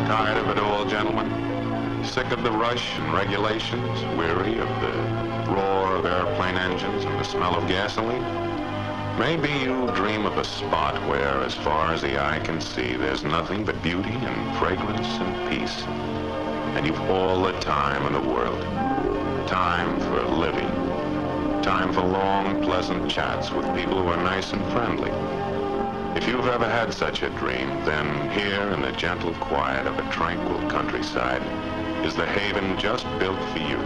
Tired of it all, gentlemen? Sick of the rush and regulations? Weary of the roar of airplane engines and the smell of gasoline? Maybe you dream of a spot where, as far as the eye can see, there's nothing but beauty and fragrance and peace. And you've all the time in the world. Time for living. Time for long, pleasant chats with people who are nice and friendly. If you've ever had such a dream, then here in the gentle quiet of a tranquil countryside is the haven just built for you.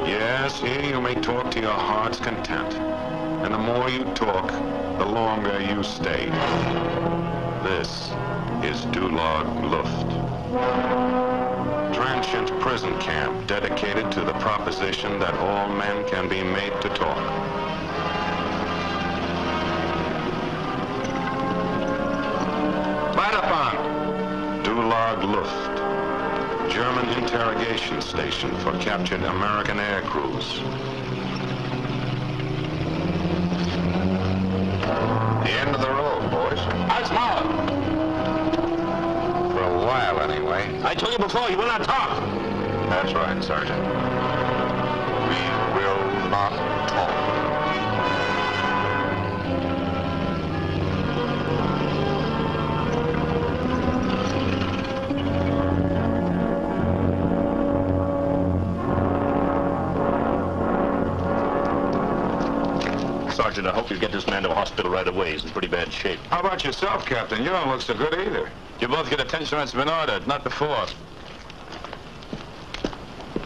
Yes, here you may talk to your heart's content. And the more you talk, the longer you stay. This is Dulag Luft. Transient prison camp dedicated to the proposition that all men can be made to talk. Dulag Luft, German interrogation station for captured American air crews. The end of the road, boys. That's Mahler. For a while, anyway. I told you before, you will not talk. That's right, Sergeant. We will not talk. Sergeant, I hope you get this man to a hospital right away. He's in pretty bad shape. How about yourself, Captain? You don't look so good either. You both get attention when it's been ordered, not before.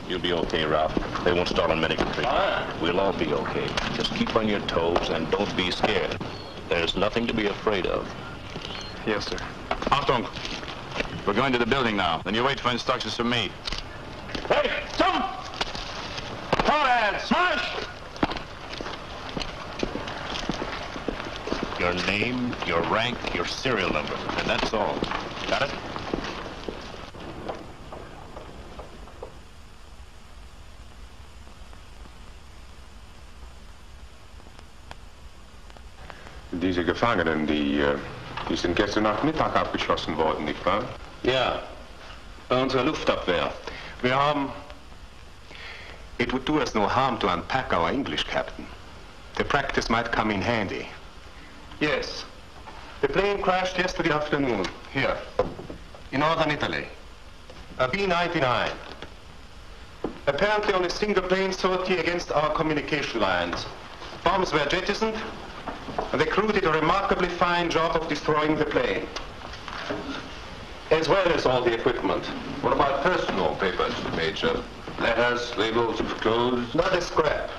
You'll be okay, Ralph. They won't start on medical treatment. We'll all be okay. Just keep on your toes and don't be scared. There's nothing to be afraid of. Yes, sir. Achtung! We're going to the building now. Then you wait for instructions from me. Hey, jump! Forward! Smash! Your name, your rank, your serial number, and that's all. Got it? Diese Gefangenen, die sind gestern Nachmittag abgeschossen worden, nicht wahr? Ja, bei unserer Luftabwehr. Wir haben... It would do us no harm to unpack our English, Captain. The practice might come in handy. Yes. The plane crashed yesterday afternoon, here, in northern Italy. A B-99. Apparently on a single plane sortie against our communication lines. Bombs were jettisoned, and the crew did a remarkably fine job of destroying the plane, as well as all the equipment. What about personal papers, Major? Letters, labels of clothes? Not a scrap.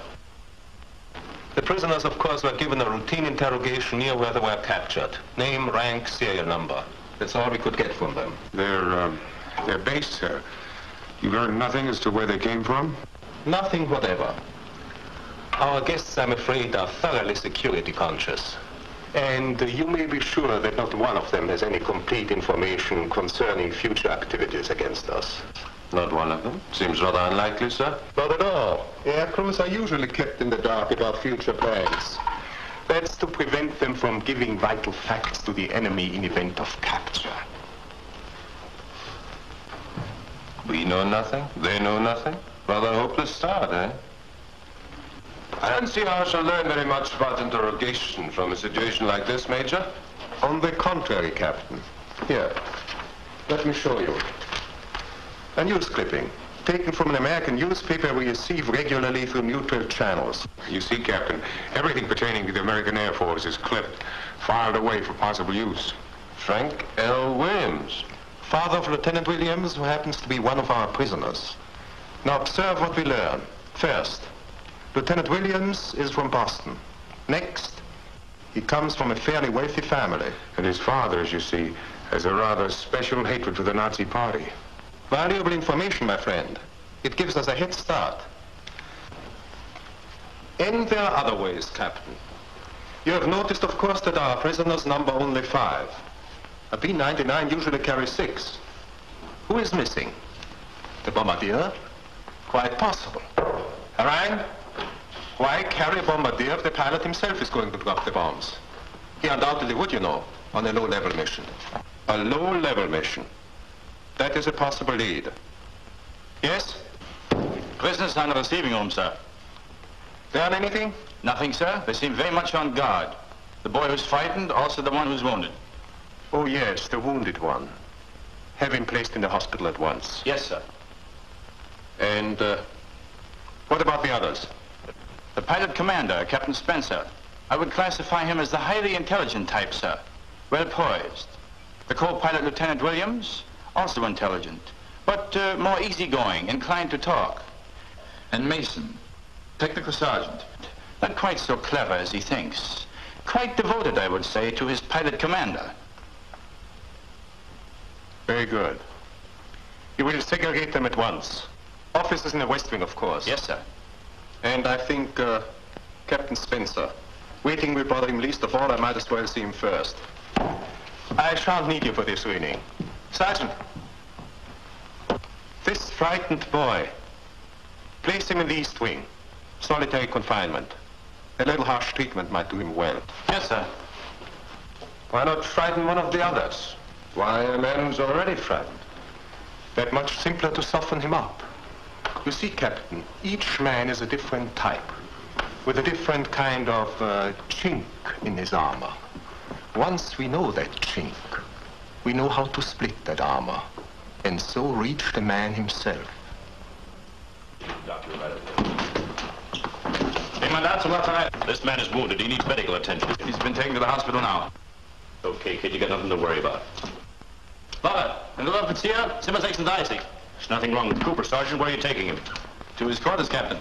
The prisoners, of course, were given a routine interrogation near where they were captured. Name, rank, serial number. That's all we could get from them. They're based here. You learned nothing as to where they came from? Nothing whatever. Our guests, I'm afraid, are thoroughly security conscious. And you may be sure that not one of them has any complete information concerning future activities against us. Not one of them? Seems rather unlikely, sir. Not at all. Air crews are usually kept in the dark about future plans. That's to prevent them from giving vital facts to the enemy in event of capture. We know nothing? They know nothing? Rather a hopeless start, eh? I don't see how I shall learn very much about interrogation from a situation like this, Major. On the contrary, Captain. Here, let me show you. A news clipping, taken from an American newspaper we receive regularly through neutral channels. You see, Captain, everything pertaining to the American Air Force is clipped, filed away for possible use. Frank L. Williams, father of Lieutenant Williams, who happens to be one of our prisoners. Now observe what we learn. First, Lieutenant Williams is from Boston. Next, he comes from a fairly wealthy family. And his father, as you see, has a rather special hatred for the Nazi Party. Valuable information, my friend. It gives us a head start. And there are other ways, Captain. You have noticed, of course, that our prisoners number only 5. A B-99 usually carries 6. Who is missing? The bombardier? Quite possible. Harang? Why carry a bombardier if the pilot himself is going to drop the bombs? He undoubtedly would, you know, on a low-level mission. A low-level mission. That is a possible lead. Yes? Prisoners are in the receiving room, sir. Learn anything? Nothing, sir. They seem very much on guard. The boy who's frightened, also the one who's wounded. Oh, yes, the wounded one. Have him placed in the hospital at once. Yes, sir. And what about the others? The pilot commander, Captain Spencer. I would classify him as the highly intelligent type, sir. Well poised. The co-pilot, Lieutenant Williams, also intelligent, but more easygoing, inclined to talk. And Mason, technical sergeant. Not quite so clever as he thinks. Quite devoted, I would say, to his pilot commander. Very good. You will segregate them at once. Officers in the West Wing, of course. Yes, sir. And I think Captain Spencer. Waiting will bother him least of all. I might as well see him first. I shan't need you for this evening. Sergeant, this frightened boy, place him in the East Wing. Solitary confinement. A little harsh treatment might do him well. Yes, sir. Why not frighten one of the others? Why a man who's already frightened? That much simpler to soften him up. You see, Captain, each man is a different type, with a different kind of chink in his armor. Once we know that chink, we know how to split that armor, and so reach the man himself. This man is wounded. He needs medical attention. He's been taken to the hospital now. Okay, kid, you got nothing to worry about. Father, and the officer, 37. There's nothing wrong with Cooper, Sergeant. Where are you taking him? To his quarters, Captain.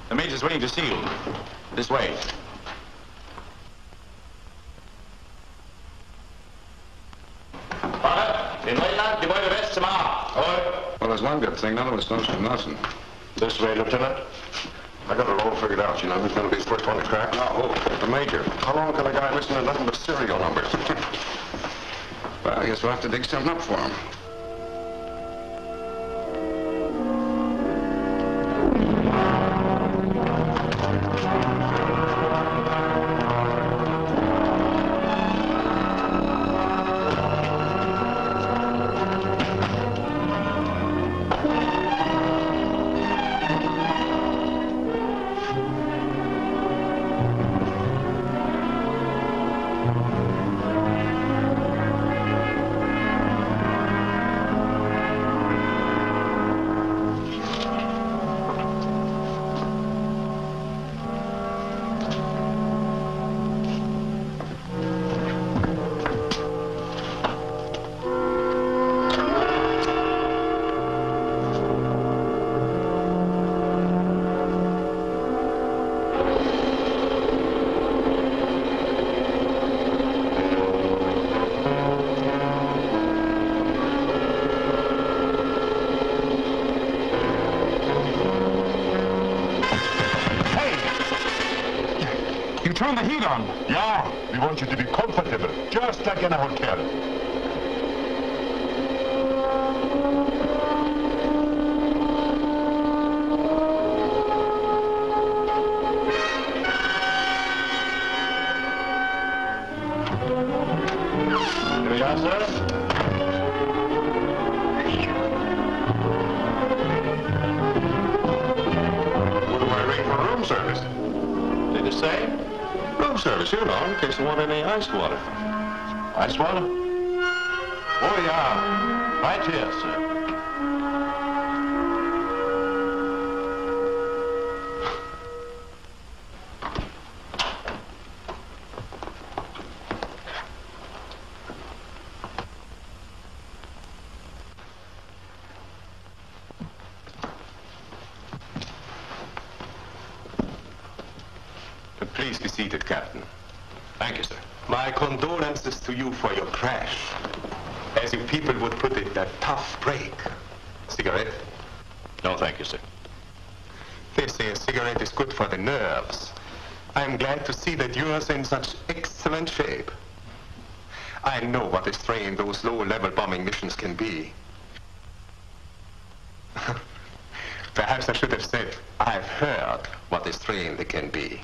The major's waiting to see you. This way. Father, in Leutnant, die Beute West zum A. Well, there's one good thing. None of us knows from nothing. This way, Lieutenant. I got it all figured out. You know who's going to be the first one to crack? Oh, the major. How long can a guy listen to nothing but serial numbers? Well, I guess we'll have to dig something up for him. Turn the heat on. Yeah, we want you to be comfortable, just like in a hotel. Here we are, sir. What am I ring for room service? Did it say? Room service, you know, in case you want any iced water. Ice water? Oh, yeah. Right here, sir. Please be seated, Captain. Thank you, sir. My condolences to you for your crash. As you people would put it, a tough break. Cigarette? No, thank you, sir. They say a cigarette is good for the nerves. I'm glad to see that yours in such excellent shape. I know what a strain those low-level bombing missions can be. Perhaps I should have said, I've heard what a strain they can be.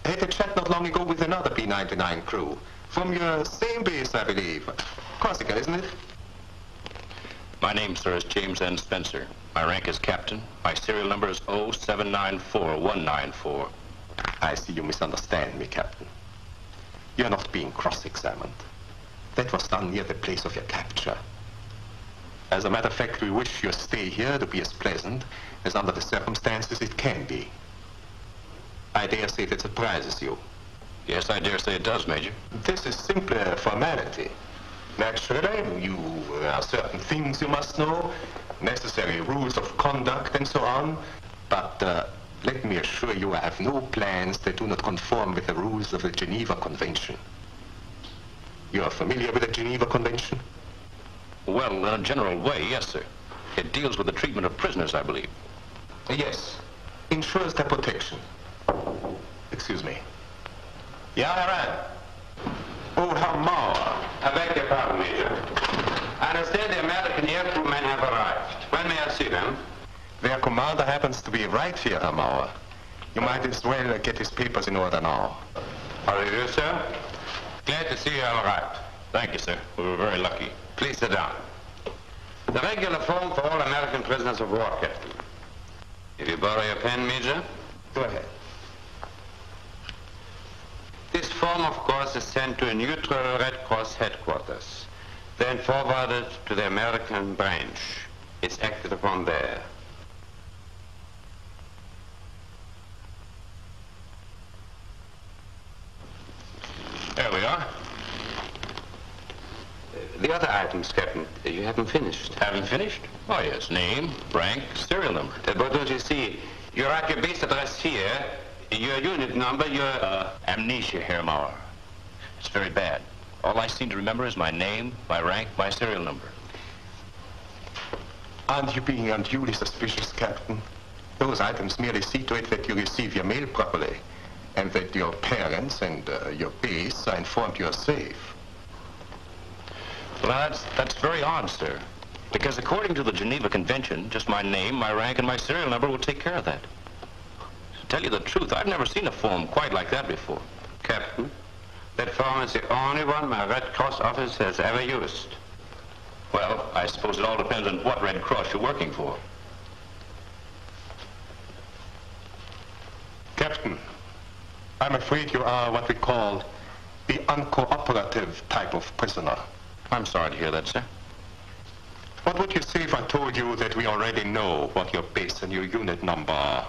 I had a chat not long ago with another B-99 crew. From your same base, I believe. Corsica, isn't it? My name, sir, is James N. Spencer. My rank is captain. My serial number is 0794194. I see you misunderstand me, Captain. You're not being cross-examined. That was done near the place of your capture. As a matter of fact, we wish your stay here to be as pleasant as under the circumstances it can be. I dare say that surprises you. Yes, I dare say it does, Major. This is simply a formality. Naturally, there are certain things you must know, necessary rules of conduct and so on, but let me assure you I have no plans that do not conform with the rules of the Geneva Convention. You are familiar with the Geneva Convention? Well, in a general way, yes, sir. It deals with the treatment of prisoners, I believe. Yes. Ensures their protection. Excuse me. Yeah, Iran. Oh, how Mauer. I beg your pardon, Major. I understand the American air crewmen have arrived. When may I see them? Their commander happens to be right here, Herr Mauer. You might as well get his papers in order now. How do you do, sir? Glad to see you all right. Thank you, sir. We were very lucky. Please sit down. The regular form for all American prisoners of war, Captain. If you borrow your pen, Major. Go ahead. This form, of course, is sent to a neutral Red Cross headquarters, then forwarded to the American branch. It's acted upon there. There we are. The other items, Captain, you haven't finished. Haven't finished? Oh, yes. Name, rank, serial number. But don't you see, you write your base address here, your unit number, your... Amnesia, Herr Mauer. It's very bad. All I seem to remember is my name, my rank, my serial number. Aren't you being unduly suspicious, Captain? Those items merely see to it that you receive your mail properly, and that your parents and your base are informed you're safe. Well, that's very odd, sir. Because according to the Geneva Convention, just my name, my rank, and my serial number will take care of that. To tell you the truth, I've never seen a form quite like that before. Captain, that form is the only one my Red Cross office has ever used. Well, I suppose it all depends on what Red Cross you're working for. Captain, I'm afraid you are what we call the uncooperative type of prisoner. I'm sorry to hear that, sir. What would you say if I told you that we already know what your base and your unit number are?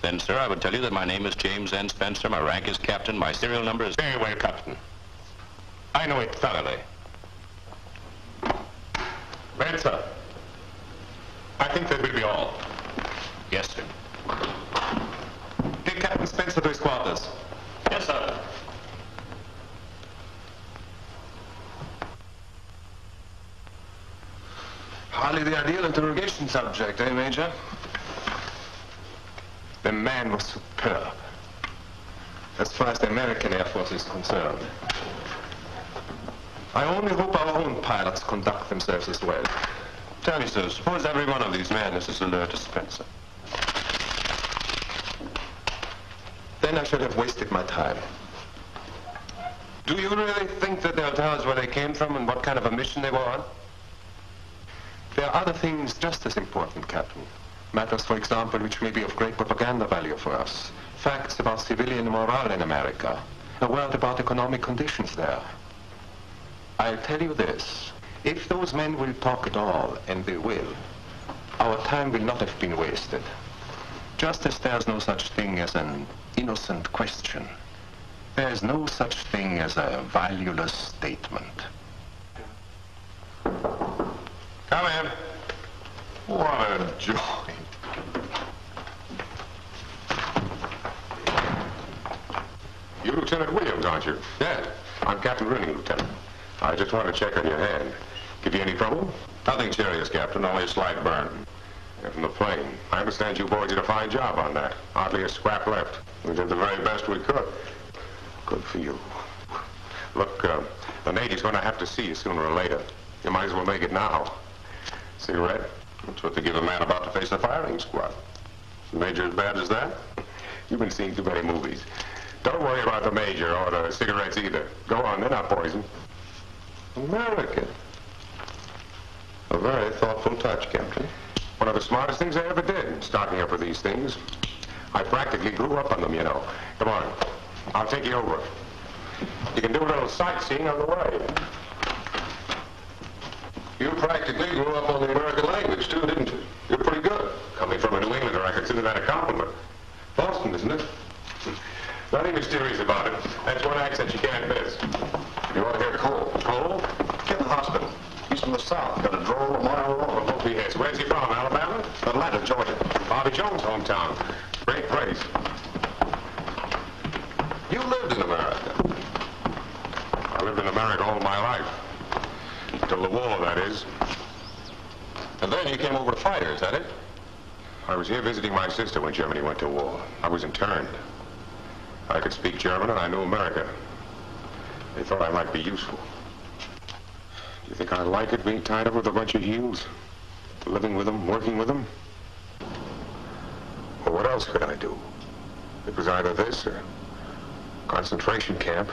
Then, sir, I would tell you that my name is James N. Spencer, my rank is captain, my serial number is... Very well, Captain. I know it thoroughly. Well, sir, I think that will be all. Yes, sir. Take Captain Spencer to his quarters. Yes, sir. Hardly the ideal interrogation subject, eh, Major? The man was superb, as far as the American Air Force is concerned. I only hope our own pilots conduct themselves as well. Tell me, sir, suppose every one of these men is as alert as Spencer. Then I should have wasted my time. Do you really think that they'll tell us where they came from and what kind of a mission they were on? There are other things just as important, Captain. Matters, for example, which may be of great propaganda value for us. Facts about civilian morale in America. A word about economic conditions there. I'll tell you this. If those men will talk at all, and they will, our time will not have been wasted. Just as there's no such thing as an innocent question, there is no such thing as a valueless statement. Come in. What a joy. You Lieutenant Williams, aren't you? Yeah, I'm Captain Rooney, Lieutenant. I just wanted to check on your hand. Give you any trouble? Nothing serious, Captain, only a slight burn. You're from the plane. I understand you boys did a fine job on that. Hardly a scrap left. We did the very best we could. Good for you. Look, the Navy's going to have to see you sooner or later. You might as well make it now. Cigarette? That's what they give a man about to face a firing squad. Is the Major as bad as that? You've been seeing too many movies. Don't worry about the Major or the cigarettes either. Go on, they're not poison. American. A very thoughtful touch, Captain. One of the smartest things I ever did, stocking up for these things. I practically grew up on them, you know. Come on, I'll take you over. You can do a little sightseeing on the way. You practically grew up on the American language, too, didn't you? You're pretty good. Coming from a New Englander, I consider that a compliment. Boston, isn't it? Nothing mysterious about it. That's one accent you can't miss. You want to hear Cole? Cole? Get in the hospital. He's from the South. Got a droll a mile long. Hope he has. Where's he from, Alabama? Atlanta, Georgia. Bobby Jones' hometown. Great place. You lived in America. I lived in America all my life. Till the war, that is. And then you came over to fight her, is that it? I was here visiting my sister when Germany went to war. I was interned. I could speak German and I knew America. They thought I might be useful. Do you think I like it being tied up with a bunch of heels? Living with them, working with them? Well, what else could I do? It was either this or concentration camp,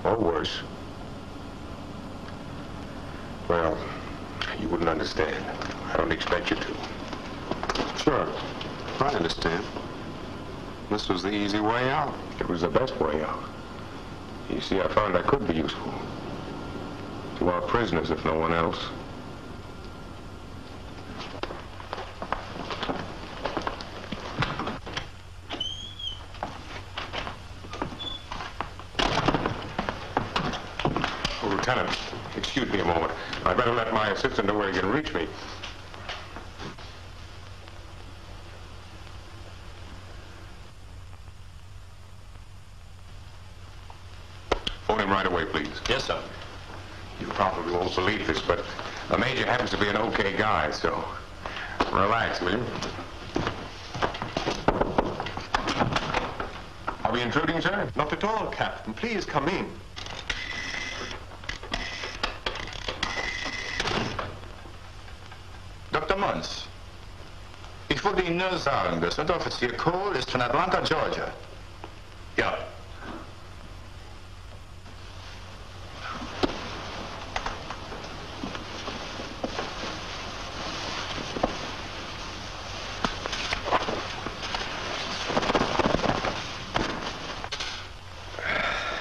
or worse. Well, you wouldn't understand. I don't expect you to. Sure. I understand. This was the easy way out. It was the best way out. You see, I found I could be useful. To our prisoners, if no one else. Oh, Lieutenant, excuse me a moment. I'd better let my assistant know where he can reach me. Phone him right away, please. Yes, sir. You probably won't believe this, but the Major happens to be an okay guy, so relax, will you? Are we intruding, sir? Not at all, Captain. Please come in. Dr. Mons, ich wollte Ihnen nur sagen, dass Unteroffizier Cole ist von Atlanta, Georgia. Ja.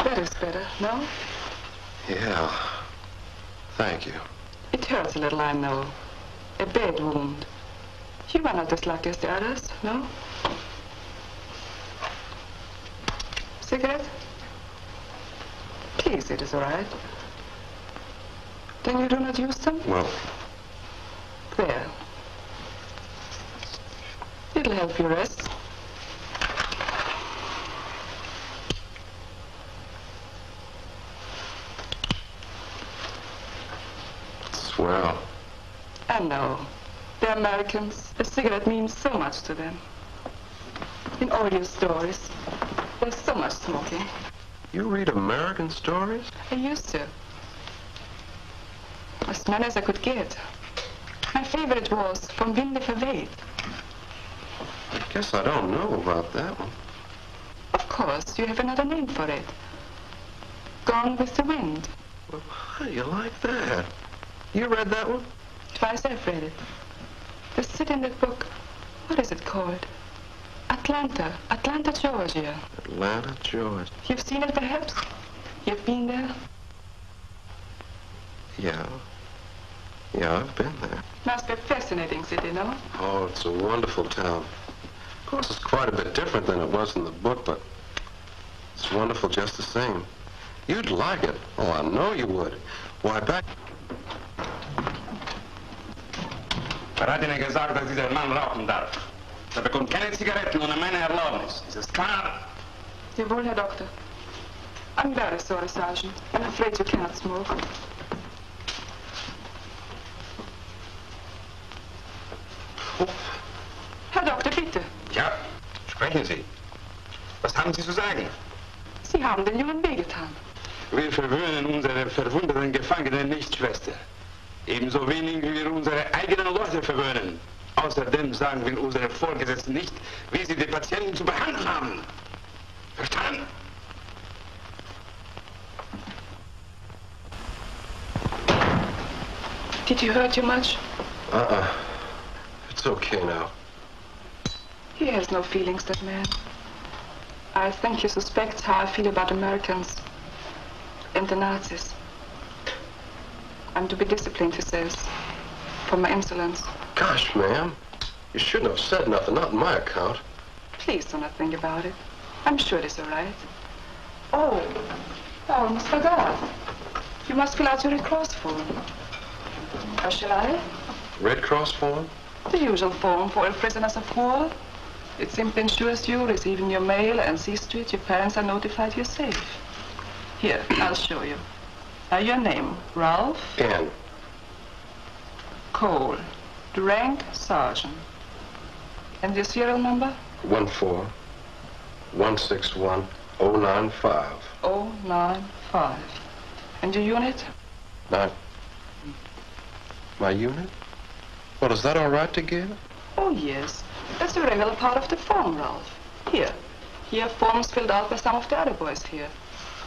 That is better, no? Yeah. Thank you. It hurts a little, I know. A bad wound. You are not as lucky as the others, no? Cigarette? Please, it is all right. Then you do not use them? Well, There. It'll help you rest. swell. I know. The Americans, a cigarette means so much to them. In all your stories, there's so much smoking. You read American stories? I used to. As many as I could get. My favorite was From Winde Verweht. I guess I don't know about that one. Of course, you have another name for it. Gone with the Wind. Well, how do you like that? You read that one? Twice I've read it. The city in that book, what is it called? Atlanta, Georgia. Atlanta, Georgia. You've seen it perhaps? You've been there? Yeah. Yeah, I've been there. Must be a fascinating city, no? Oh, it's a wonderful town. Of course, it's quite a bit different than it was in the book, but it's wonderful just the same. You'd like it. Oh, I know you would. Why, back... Er hat Ihnen gesagt, dass dieser Mann rauchen darf. Er bekommt keine Zigaretten ohne meine Erlaubnis. Ist das klar? Jawohl, Herr Doctor. I'm very sorry, Sergeant. I'm afraid you cannot smoke. Herr Doktor, bitte. Ja, sprechen Sie. Was haben Sie zu sagen? Sie haben den Jungen wehgetan. Wir verwöhnen unsere verwundeten Gefangenen nicht, Schwester. Ebenso wenig wie wir unsere eigenen Leute verwöhnen. Außerdem sagen wir unseren Vorgesetzten nicht, wie sie die Patienten zu behandeln haben. Lieutenant! Did he hurt you much? It's okay now. He has no feelings, that man. I think he suspects how I feel about Americans and the Nazis. I'm to be disciplined, he says, for my insolence. Gosh, ma'am, you shouldn't have said nothing, not on my account. Please do not think about it. I'm sure it is all right. Oh, I almost forgot. You must fill out your Red Cross form. Or shall I? Red Cross form? The usual form for all prisoners of war. It simply ensures you receiving your mail and sees to it your parents are notified you're safe. Here, I'll show you. Your name, Ralph? Ann. Cole. The rank, sergeant. And your serial number? 14161-095. 095. And your unit? My unit? Well, is that all right to give? Oh, yes. That's a regular part of the form, Ralph. Here are forms filled out by some of the other boys here.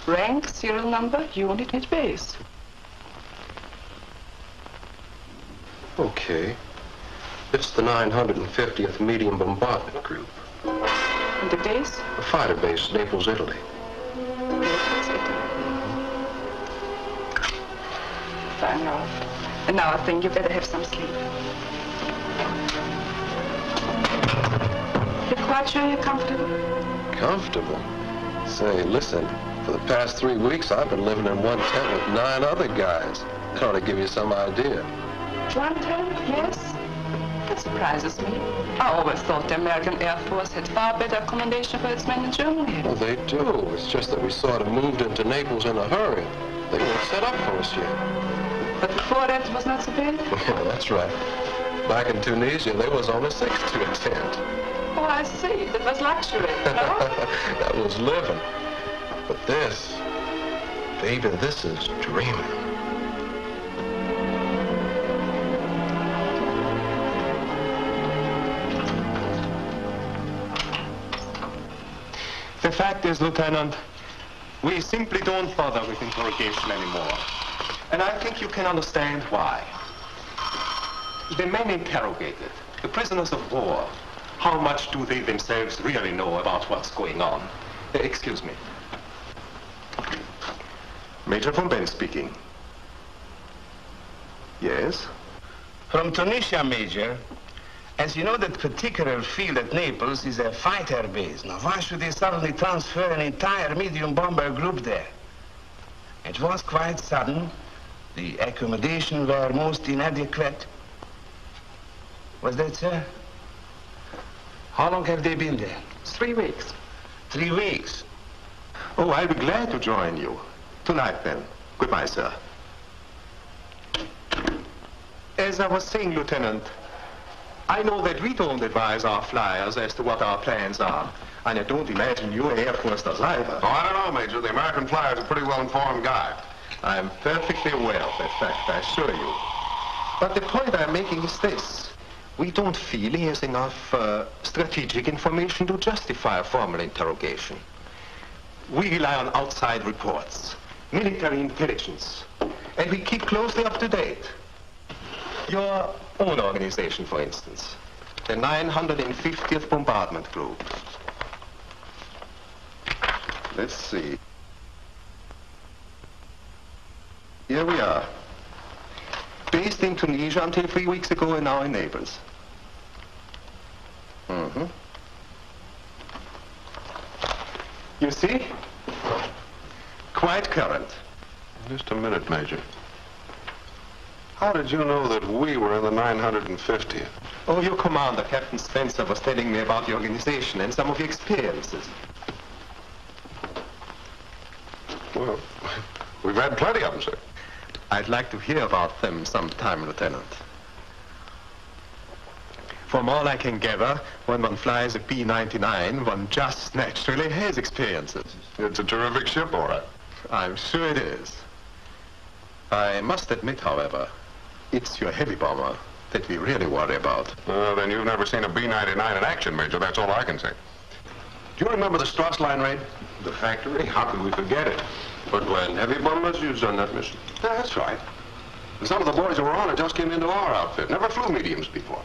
Rank, serial number, unit, and base. Okay. It's the 950th Medium Bombardment Group. And the base? A fighter base, Naples, Italy. Naples, Italy. Fine, Ralph. And now I think you better have some sleep. You're quite sure you're comfortable? Comfortable? Say, listen, for the past 3 weeks, I've been living in one tent with 9 other guys. That ought to give you some idea. One tent, yes? That surprises me. I always thought the American Air Force had far better accommodation for its men in Germany. Well, they do. It's just that we sort of moved into Naples in a hurry. They weren't set up for us yet. But before that, it was not so bad? Yeah, that's right. Back in Tunisia, there was only 6 to a tent. Oh, I see. That was luxury, no? That was living. But this, baby, this is dreaming. The fact is, Lieutenant, we simply don't bother with interrogation anymore. And I think you can understand why. The men interrogated, the prisoners of war, how much do they themselves really know about what's going on? Excuse me. Major von Ben speaking. Yes? From Tunisia, Major. As you know, that particular field at Naples is a fighter base. Now, why should they suddenly transfer an entire medium bomber group there? It was quite sudden. The accommodation were most inadequate. Was that, sir? How long have they been there? 3 weeks. 3 weeks. Oh, I'll be glad to join you. Tonight, then. Goodbye, sir. As I was saying, Lieutenant, I know that we don't advise our flyers as to what our plans are. And I don't imagine your Air Force does either. Oh, I don't know, Major. The American flyer's a pretty well-informed guy. I'm perfectly aware of that fact, I assure you. But the point I'm making is this. We don't feel he has enough strategic information to justify a formal interrogation. We rely on outside reports, military intelligence, and we keep closely up to date. Your own organization, for instance, the 950th Bombardment Group. Let's see. Here we are. Based in Tunisia until 3 weeks ago and now in Naples. Mm-hmm. You see? Quite current. Just a minute, Major. How did you know that we were in the 950th? Oh, your commander, Captain Spencer, was telling me about the organization and some of your experiences. Well, we've had plenty of them, sir. I'd like to hear about them sometime, Lieutenant. From all I can gather, when one flies a P-99, one just naturally has experiences. It's a terrific ship, all right. I'm sure it is. I must admit, however, it's your heavy bomber that we really worry about. Then you've never seen a B-99 in action, Major. That's all I can say. Do you remember the Strauss line raid? The factory? How could we forget it? But when heavy bombers used on that mission. Yeah, that's right. And some of the boys who were on it just came into our outfit. Never flew mediums before.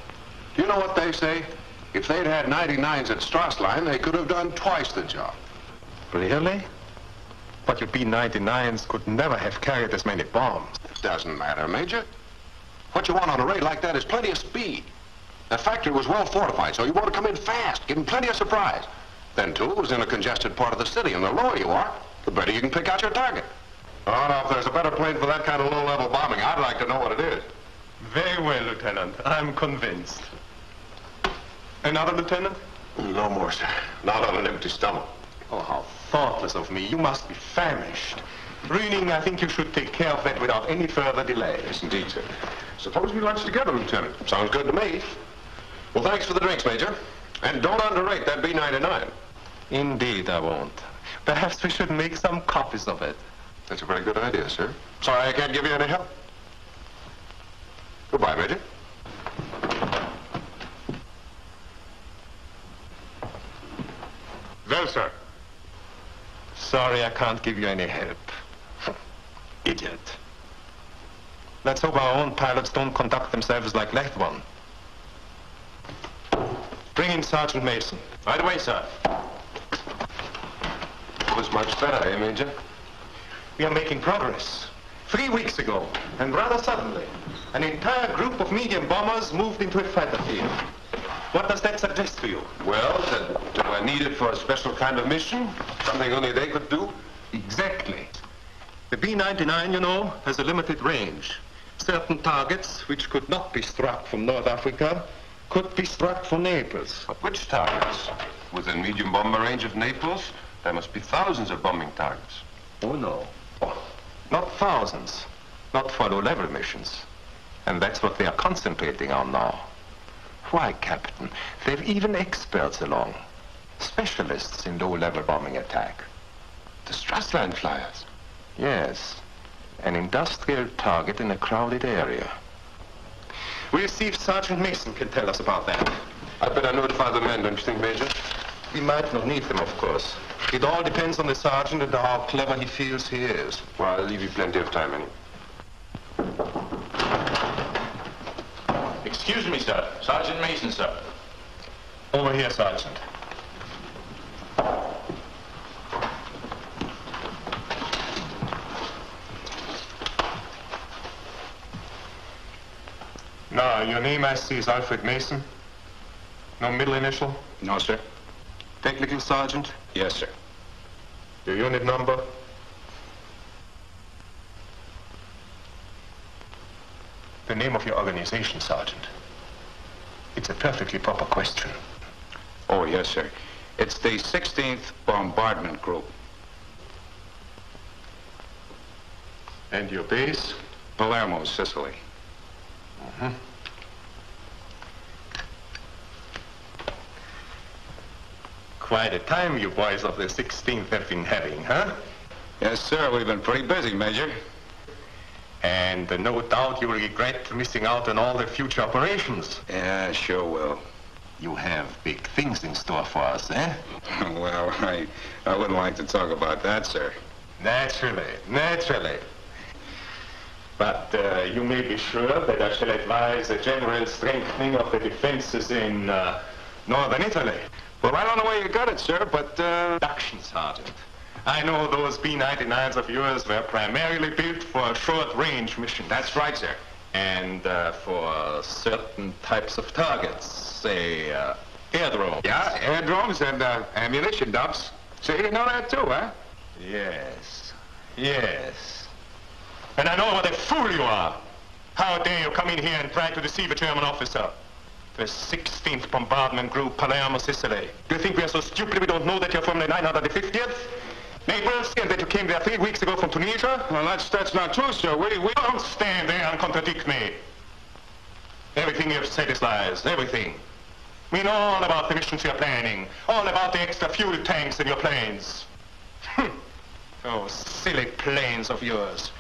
Do you know what they say? If they'd had 99s at Strauss line, they could have done twice the job. Really? But your B-99s could never have carried as many bombs. It doesn't matter, Major. What you want on a raid like that is plenty of speed. That factory was well fortified, so you want to come in fast, give them plenty of surprise. Then, too, it was in a congested part of the city, and the lower you are, the better you can pick out your target. Oh, now, if there's a better plane for that kind of low-level bombing, I'd like to know what it is. Very well, Lieutenant. I'm convinced. Another, Lieutenant? No more, sir. Not on an empty stomach. Oh, how thoughtless of me. You must be famished. Ruining, I think you should take care of that without any further delay. Yes, indeed, sir. Suppose we lunch together, Lieutenant. Sounds good to me. Well, thanks for the drinks, Major. And don't underrate that B-99. Indeed, I won't. Perhaps we should make some copies of it. That's a very good idea, sir. Sorry I can't give you any help. Goodbye, Major. Well, sir. Sorry, I can't give you any help. Idiot. Let's hope our own pilots don't conduct themselves like that one. Bring in Sergeant Mason. Right away, sir. It was much better, eh, Major? We are making progress. 3 weeks ago, and rather suddenly, an entire group of medium bombers moved into a fighter field. What does that suggest to you? Well, that they were needed for a special kind of mission, something only they could do. Exactly. The B-99, you know, has a limited range. Certain targets, which could not be struck from North Africa, could be struck from Naples. But which targets? Within medium bomber range of Naples, there must be thousands of bombing targets. Oh, no. Not thousands. Not for low-level missions. And that's what they are concentrating on now. Why, Captain, they've even experts along. Specialists in low-level bombing attack. The Strassline flyers. Yes. An industrial target in a crowded area. We'll see if Sergeant Mason can tell us about that. I'd better notify the men, don't you think, Major? We might not need them, of course. It all depends on the sergeant and how clever he feels he is. Well, I'll leave you plenty of time, anyway. Excuse me, sir. Sergeant Mason, sir. Over here, Sergeant. Now, your name, I see, is Alfred Mason. No middle initial? No, sir. Technical sergeant? Yes, sir. Your unit number? The name of your organization, Sergeant. It's a perfectly proper question. Oh, yes, sir. It's the 16th Bombardment Group. And your base? Palermo, Sicily. Mm-hmm. Quite a time you boys of the 16th have been having, huh? Yes, sir. We've been pretty busy, Major. And no doubt you will regret missing out on all the future operations. Yeah, sure will. You have big things in store for us, eh? Well, I wouldn't like to talk about that, sir. Naturally, naturally. But you may be sure that I shall advise a general strengthening of the defenses in northern Italy. Well, I don't know where you got it, sir, but... Production, Sergeant. I know those B-99s of yours were primarily built for short-range missions. That's right, sir. And for certain types of targets, say, airdromes. Yeah, airdromes and ammunition dumps. So you know that too, huh? Yes, yes. And I know what a fool you are. How dare you come in here and try to deceive a German officer? The 16th Bombardment Group, Palermo, Sicily. Do you think we are so stupid we don't know that you're from the 950th? Naples, and that you came there 3 weeks ago from Tunisia? Well, that's not true, sir. We Don't stand there and contradict me. Everything you've said is lies, everything. We know all about the missions you're planning, all about the extra fuel tanks in your planes. Those silly planes of yours.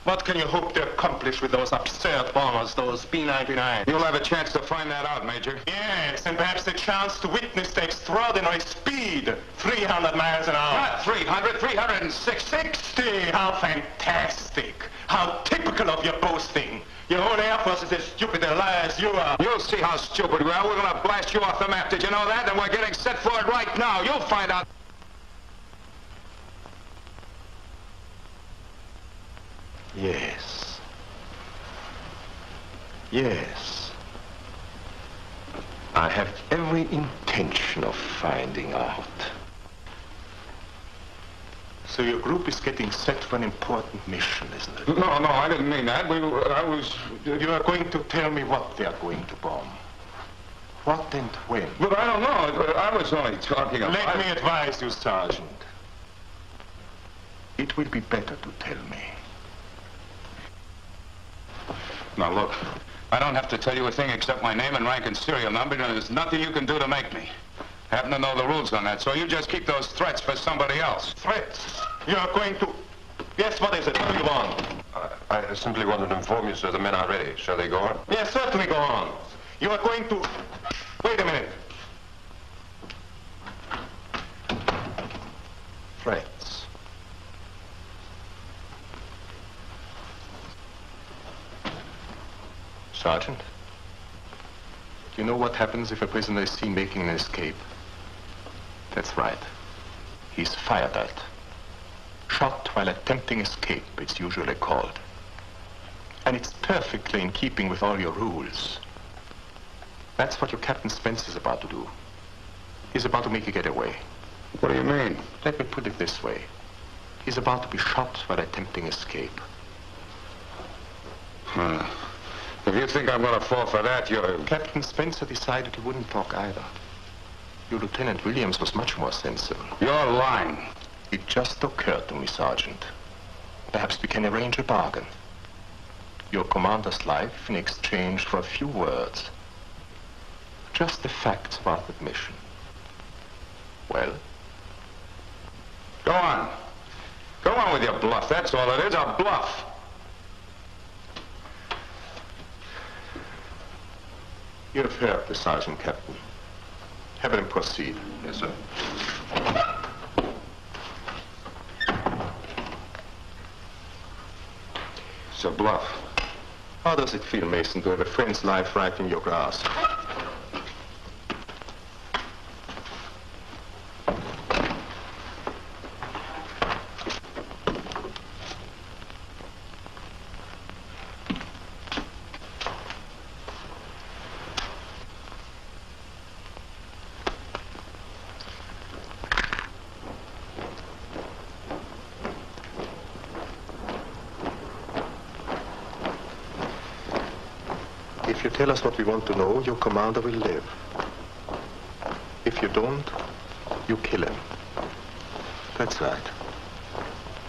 What can you hope to accomplish with those absurd bombers, those B-99? You'll have a chance to find that out, Major. Yes, and perhaps a chance to witness the extraordinary speed, 300 miles an hour. Not 300, 360. 60! How fantastic! How typical of your boasting! Your whole Air Force is as stupid a lie as you are. You'll see how stupid we are. We're going to blast you off the map. Did you know that? And we're getting set for it right now. You'll find out. Yes. Yes. I have every intention of finding out. So your group is getting set for an important mission, isn't it? No, I didn't mean that. You are going to tell me what they are going to bomb. What and when? But I don't know. I was only talking about... Let me advise you, Sergeant. It will be better to tell me. Now, look, I don't have to tell you a thing except my name and rank and serial number, and there's nothing you can do to make me. I happen to know the rules on that, so you just keep those threats for somebody else. Threats? You are going to... Yes, what is it? What do you want? I simply wanted to inform you, sir, the men are ready. Shall they go on? Yes, certainly go on. You are going to... Wait a minute. Threats. Sergeant, do you know what happens if a prisoner is seen making an escape? That's right. He's fired at. Shot while attempting escape, it's usually called. And it's perfectly in keeping with all your rules. That's what your Captain Spence is about to do. He's about to make a getaway. What do you mean? Let me put it this way. He's about to be shot while attempting escape. If you think I'm going to fall for that, you're... Captain Spencer decided he wouldn't talk either. Your Lieutenant Williams was much more sensible. You're lying. It just occurred to me, Sergeant. Perhaps we can arrange a bargain. Your commander's life in exchange for a few words. Just the facts about that mission. Well? Go on. Go on with your bluff. That's all it is, a bluff. You have heard the Sergeant, Captain. Have him proceed. Yes, sir. It's a bluff. How does it feel, Mason, to have a friend's life right in your grasp? If you tell us what we want to know, your commander will live. If you don't, you kill him. That's right.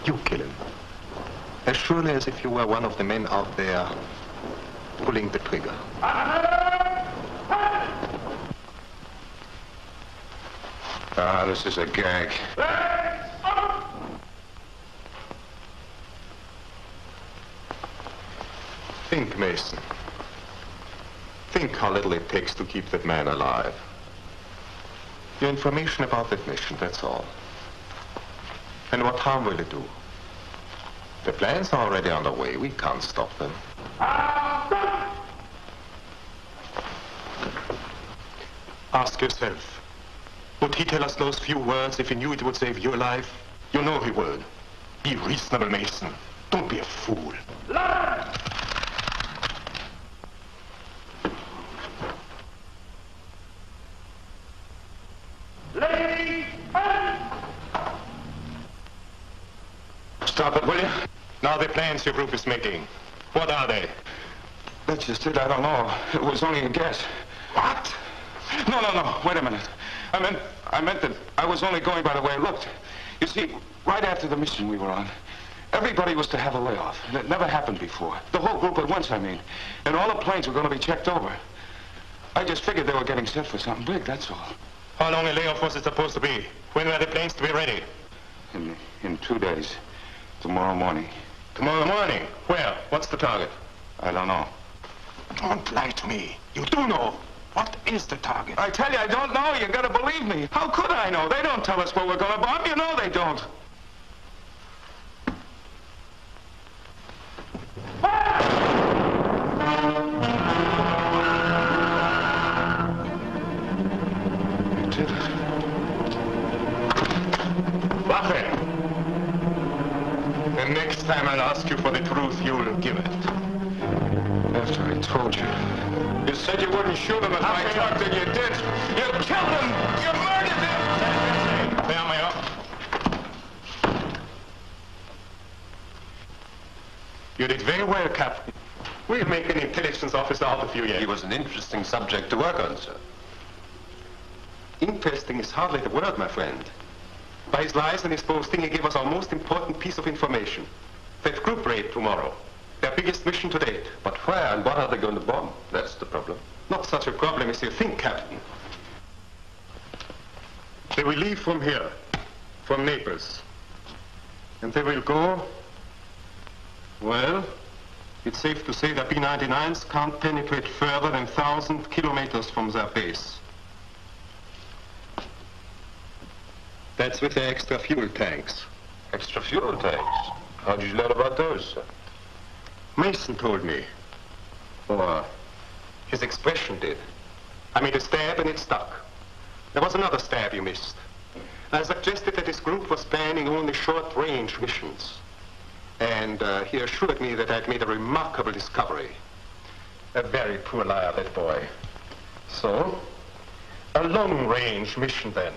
You kill him. As surely as if you were one of the men out there pulling the trigger. This is a gag. Think, Mason. Think how little it takes to keep that man alive. Your information about that mission, that's all. And what harm will it do? The plans are already underway. We can't stop them. Ask yourself, would he tell us those few words if he knew it would save your life? You know he would. Be reasonable, Mason. Don't be a fool. Stop it, will you? Now the plans your group is making. What are they? That's just it. I don't know. It was only a guess. What? No. Wait a minute. I meant that I was only going by the way it looked. You see, right after the mission we were on, everybody was to have a layoff. And it never happened before. The whole group at once, I mean. And all the planes were going to be checked over. I just figured they were getting set for something big, that's all. How long a layoff was it supposed to be? When were the planes to be ready? In 2 days. Tomorrow morning. Tomorrow morning. Where? What's the target? I don't know. Don't lie to me. You do know. What is the target? I tell you, I don't know. You gotta believe me. How could I know? They don't tell us where we're gonna bomb. You know they don't. You did it. Waffe! The next time I'll ask you for the truth, you'll give it. After I told you. You said you wouldn't shoot him if I talked, and you did. You killed him! You murdered him! You did very well, Captain. We'll make an intelligence officer out of you yet. He was an interesting subject to work on, sir. Interesting is hardly the word, my friend. By his lies and his boasting, he gave us our most important piece of information. That group raid tomorrow. Their biggest mission to date. But where and what are they going to bomb? That's the problem. Not such a problem as you think, Captain. They will leave from here, from Naples. And they will go... Well, it's safe to say that B-99s can't penetrate further than 1,000 kilometers from their base. That's with the extra fuel tanks. Extra fuel tanks? How did you learn about those, sir? Mason told me. Or his expression did. I made a stab and it stuck. There was another stab you missed. I suggested that his group was planning only short-range missions. And he assured me that I'd made a remarkable discovery. A very poor liar, that boy. So, a long-range mission then.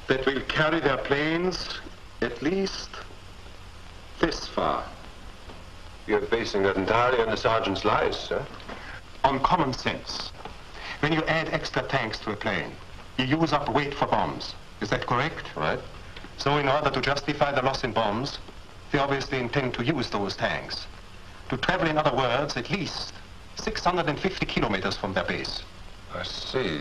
That will carry their planes at least this far. You're basing that entirely on the sergeant's lies, sir. On common sense. When you add extra tanks to a plane, you use up weight for bombs. Is that correct? Right. So in order to justify the loss in bombs, they obviously intend to use those tanks. To travel, in other words, at least 650 kilometers from their base. I see.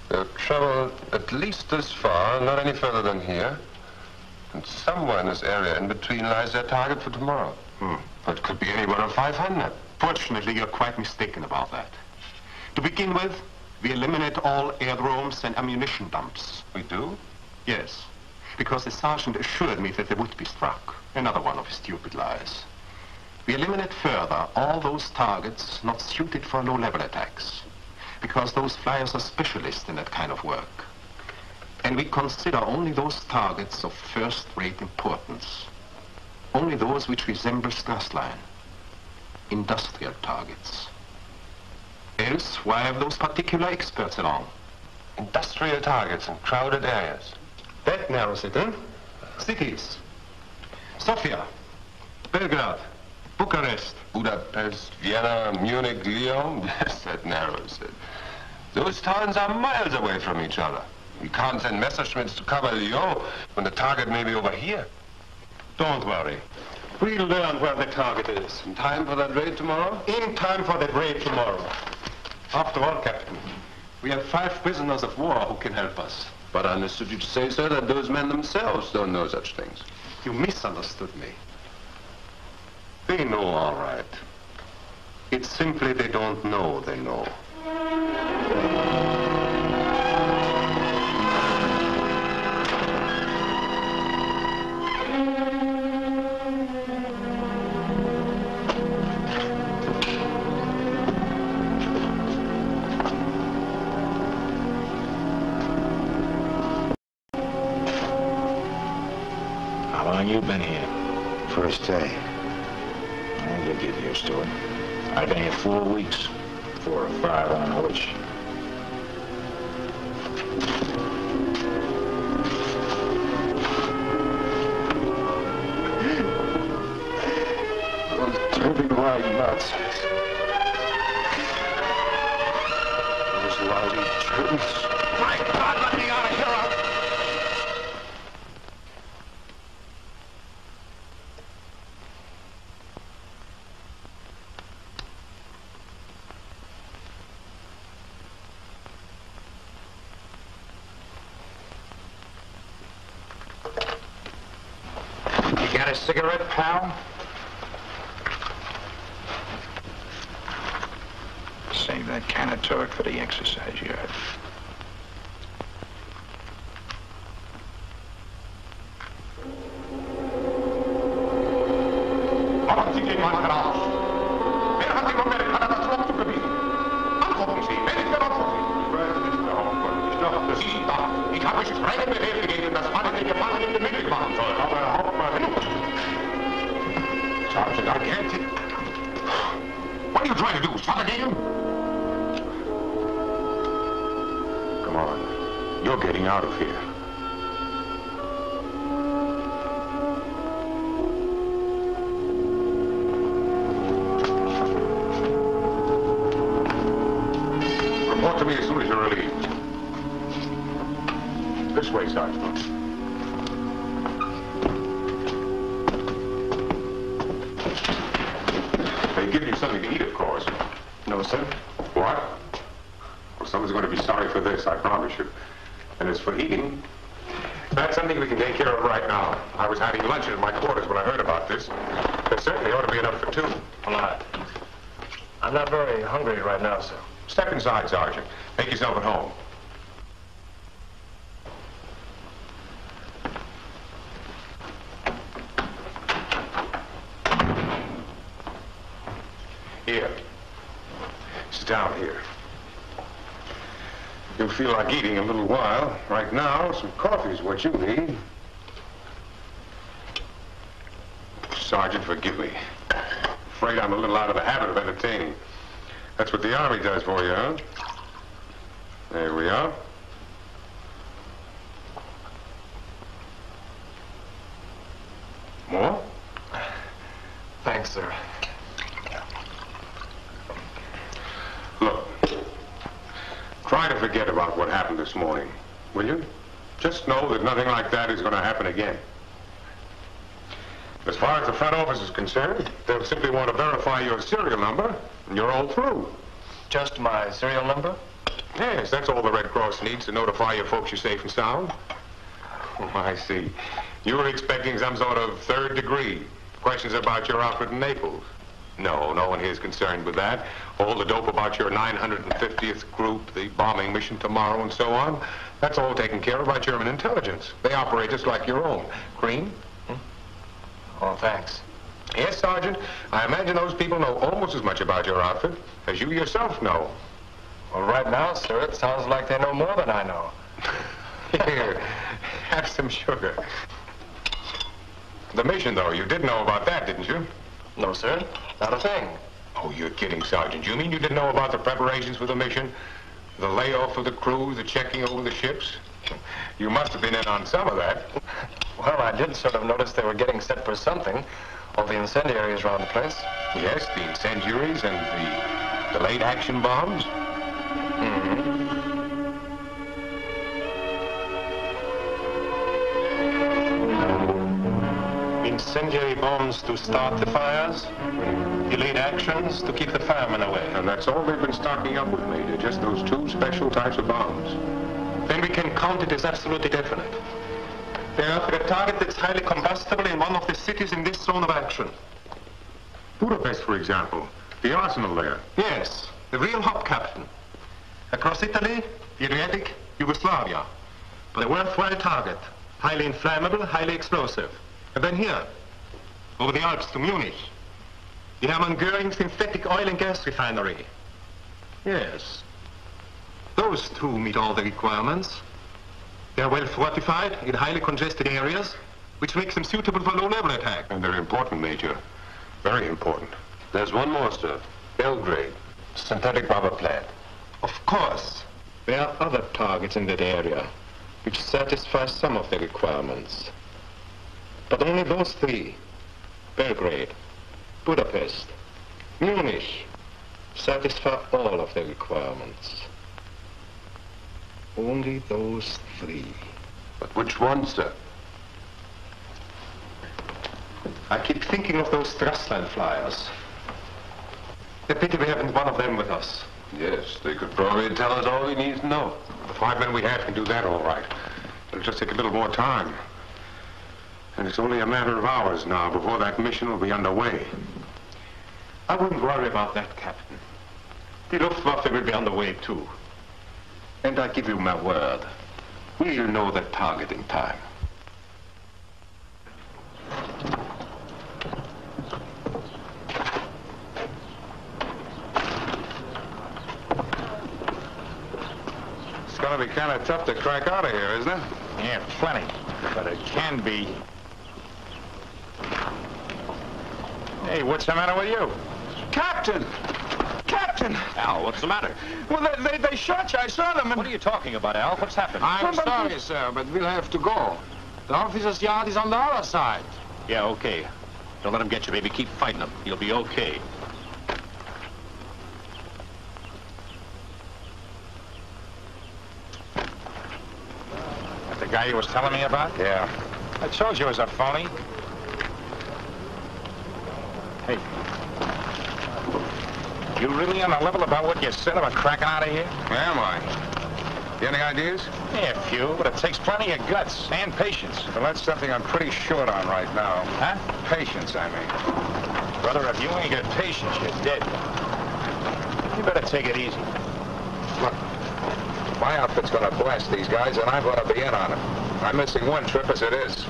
They'll travel at least this far, not any further than here. And somewhere in this area in between lies their target for tomorrow. It could be anywhere on 500. Fortunately, you're quite mistaken about that. To begin with, we eliminate all aerodromes and ammunition dumps. We do? Yes, because the sergeant assured me that they would be struck. Another one of his stupid lies. We eliminate further all those targets not suited for low-level attacks, because those flyers are specialists in that kind of work. And we consider only those targets of first-rate importance. Only those which resemble Strassline. Industrial targets. Else, why have those particular experts along? Industrial targets in crowded areas. That narrows it, eh? Cities. Sofia, Belgrade, Bucharest. Budapest, Vienna, Munich, Lyon. Yes, that narrows it. Those towns are miles away from each other. We can't send Messerschmitts to cover Lyon when the target may be over here. Don't worry. We'll learn where the target is. In time for that raid tomorrow? In time for that raid tomorrow. After all, Captain, we have 5 prisoners of war who can help us. But I understood you to say, sir, that those men themselves don't know such things. You misunderstood me. They know all right. It's simply they don't know they know. How long you been here? First day. Well, you'll get used to it. I've been here 4 weeks. 4 or 5, I don't know which. Those dirty white nuts. Those lousy Germans. My God, let me out of here! cigarette, pal? Save that can of torque for the exercise yard. Haben Sie den Mann heraus? Wer hat im Amerikaner das Wort zugewiesen? Antworten Sie, wer ist der Antworten? Ich dachte, Sie sind da. Ich habe strenge Befehl gegeben, dass man den Gefangenen gemütlich machen soll. Aber Herr Hauptmann... Sergeant, I can't... What are you trying to do, suffocate him? Come on. You're getting out of here. Report to me as soon as you're relieved. This way, Sergeant. They give you something to eat, of course. No, sir. What? Well, someone's going to be sorry for this, I promise you. And as for eating, that's something we can take care of right now. I was having lunch at my quarters when I heard about this. There certainly ought to be enough for two. Well, I'm not very hungry right now, sir. Step inside, Sergeant. Make yourself at home. Here. Sit down here. You'll feel like eating in a little while. Right now, some coffee is what you need. Sergeant, forgive me. Afraid I'm a little out of the habit of entertaining. That's what the Army does for you, huh? There we are. More? Thanks, sir. Look, try to forget about what happened this morning, will you? Just know that nothing like that is going to happen again. As far as the front office is concerned, they'll simply want to verify your serial number, and you're all through. Just my serial number? Yes, that's all the Red Cross needs to notify your folks you're safe and sound. Oh, I see. You were expecting some sort of third degree. Questions about your outfit in Naples. No, no one here is concerned with that. All the dope about your 950th group, the bombing mission tomorrow, and so on, that's all taken care of by German intelligence. They operate just like your own. Green? Oh, thanks. Yes, Sergeant. I imagine those people know almost as much about your outfit as you yourself know. Well, right now, sir, it sounds like they know more than I know. Here, have some sugar. The mission, though, you did know about that, didn't you? No, sir. Not a thing. Oh, you're kidding, Sergeant. You mean you didn't know about the preparations for the mission? The layoff of the crew, the checking over the ships? You must have been in on some of that. Well, I did sort of notice they were getting set for something. All the incendiaries around the place. Yes, the incendiaries and the delayed action bombs. Incendiary bombs to start the fires, delayed actions to keep the firemen away. And that's all they've been stocking up with, Major, just those two special types of bombs. Then we can count it as absolutely definite. They are after a target that's highly combustible in one of the cities in this zone of action. Budapest, for example. The arsenal there. Yes, the real hop, Captain. Across Italy, the Adriatic, Yugoslavia. But a worthwhile target. Highly inflammable, highly explosive. And then here, over the Alps to Munich. The Hermann Göring synthetic oil and gas refinery. Yes. Those two meet all the requirements. They are well fortified in highly congested areas, which makes them suitable for low-level attack. And they're important, Major. Very important. There's one more, sir. Belgrade. Synthetic rubber plant. Of course. There are other targets in that area, which satisfy some of the requirements. But only those three, Belgrade, Budapest, Munich, satisfy all of the requirements. Only those three. But which one, sir? I keep thinking of those Strassline flyers. A pity we haven't one of them with us. Yes, they could probably tell us all we need to know. The 5 men we have can do that all right. It'll just take a little more time. And it's only a matter of hours now before that mission will be underway. I wouldn't worry about that, Captain. The Luftwaffe will be on the way, too. And I give you my word, we'll know the target in time. It's gonna be kind of tough to crack out of here, isn't it? Yeah, plenty. But it can be. Hey, what's the matter with you? Captain! Captain! Al, what's the matter? Well, they shot you. I saw them. And What are you talking about, Al? What's happened? I'm sorry, sir, but we'll have to go. The officer's yard is on the other side. Yeah, okay. Don't let him get you, baby. Keep fighting him. You'll be okay. That the guy you was telling me about? Yeah. I told you it was a phony. Hey. You really on the level about what you said about cracking out of here? Am I? You any ideas? Yeah, a few, but it takes plenty of guts and patience. Well, that's something I'm pretty short on right now. Huh? Patience, I mean. Brother, if you ain't got patience, you're dead. You better take it easy. Look, my outfit's gonna blast these guys, and I'm gonna be in on it. I'm missing one trip as it is.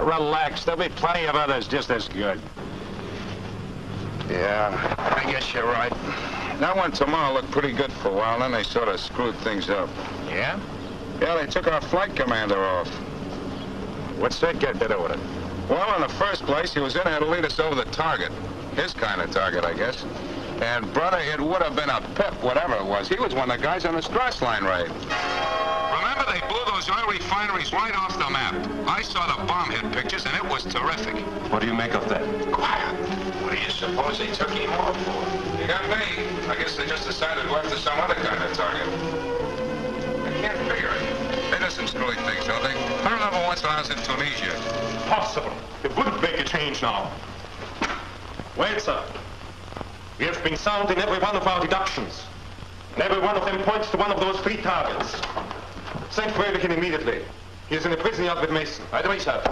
Relax. There'll be plenty of others just as good. Yeah, I guess you're right. That one tomorrow looked pretty good for a while, then they sort of screwed things up. Yeah? Yeah, they took our flight commander off. What's that got to do with it? Well, in the first place, he was in there to lead us over the target. His kind of target, I guess. And, brother, it would have been a pip, whatever it was. He was one of the guys on the Strauss line raid. Remember, they blew those oil refineries right off the map. I saw the bomb hit pictures, and it was terrific. What do you make of that? Quiet. What do you suppose they took him off for? You got me. I guess they just decided to go after some other kind of target. I can't figure it. They do some screwy things, don't they? I remember once when I was in Tunisia. Possible. It wouldn't make a change now. Wait, sir. We have been sound in every one of our deductions. And every one of them points to one of those three targets. Send Fröhlichen immediately. He is in the prison yard with Mason. Right away, sir.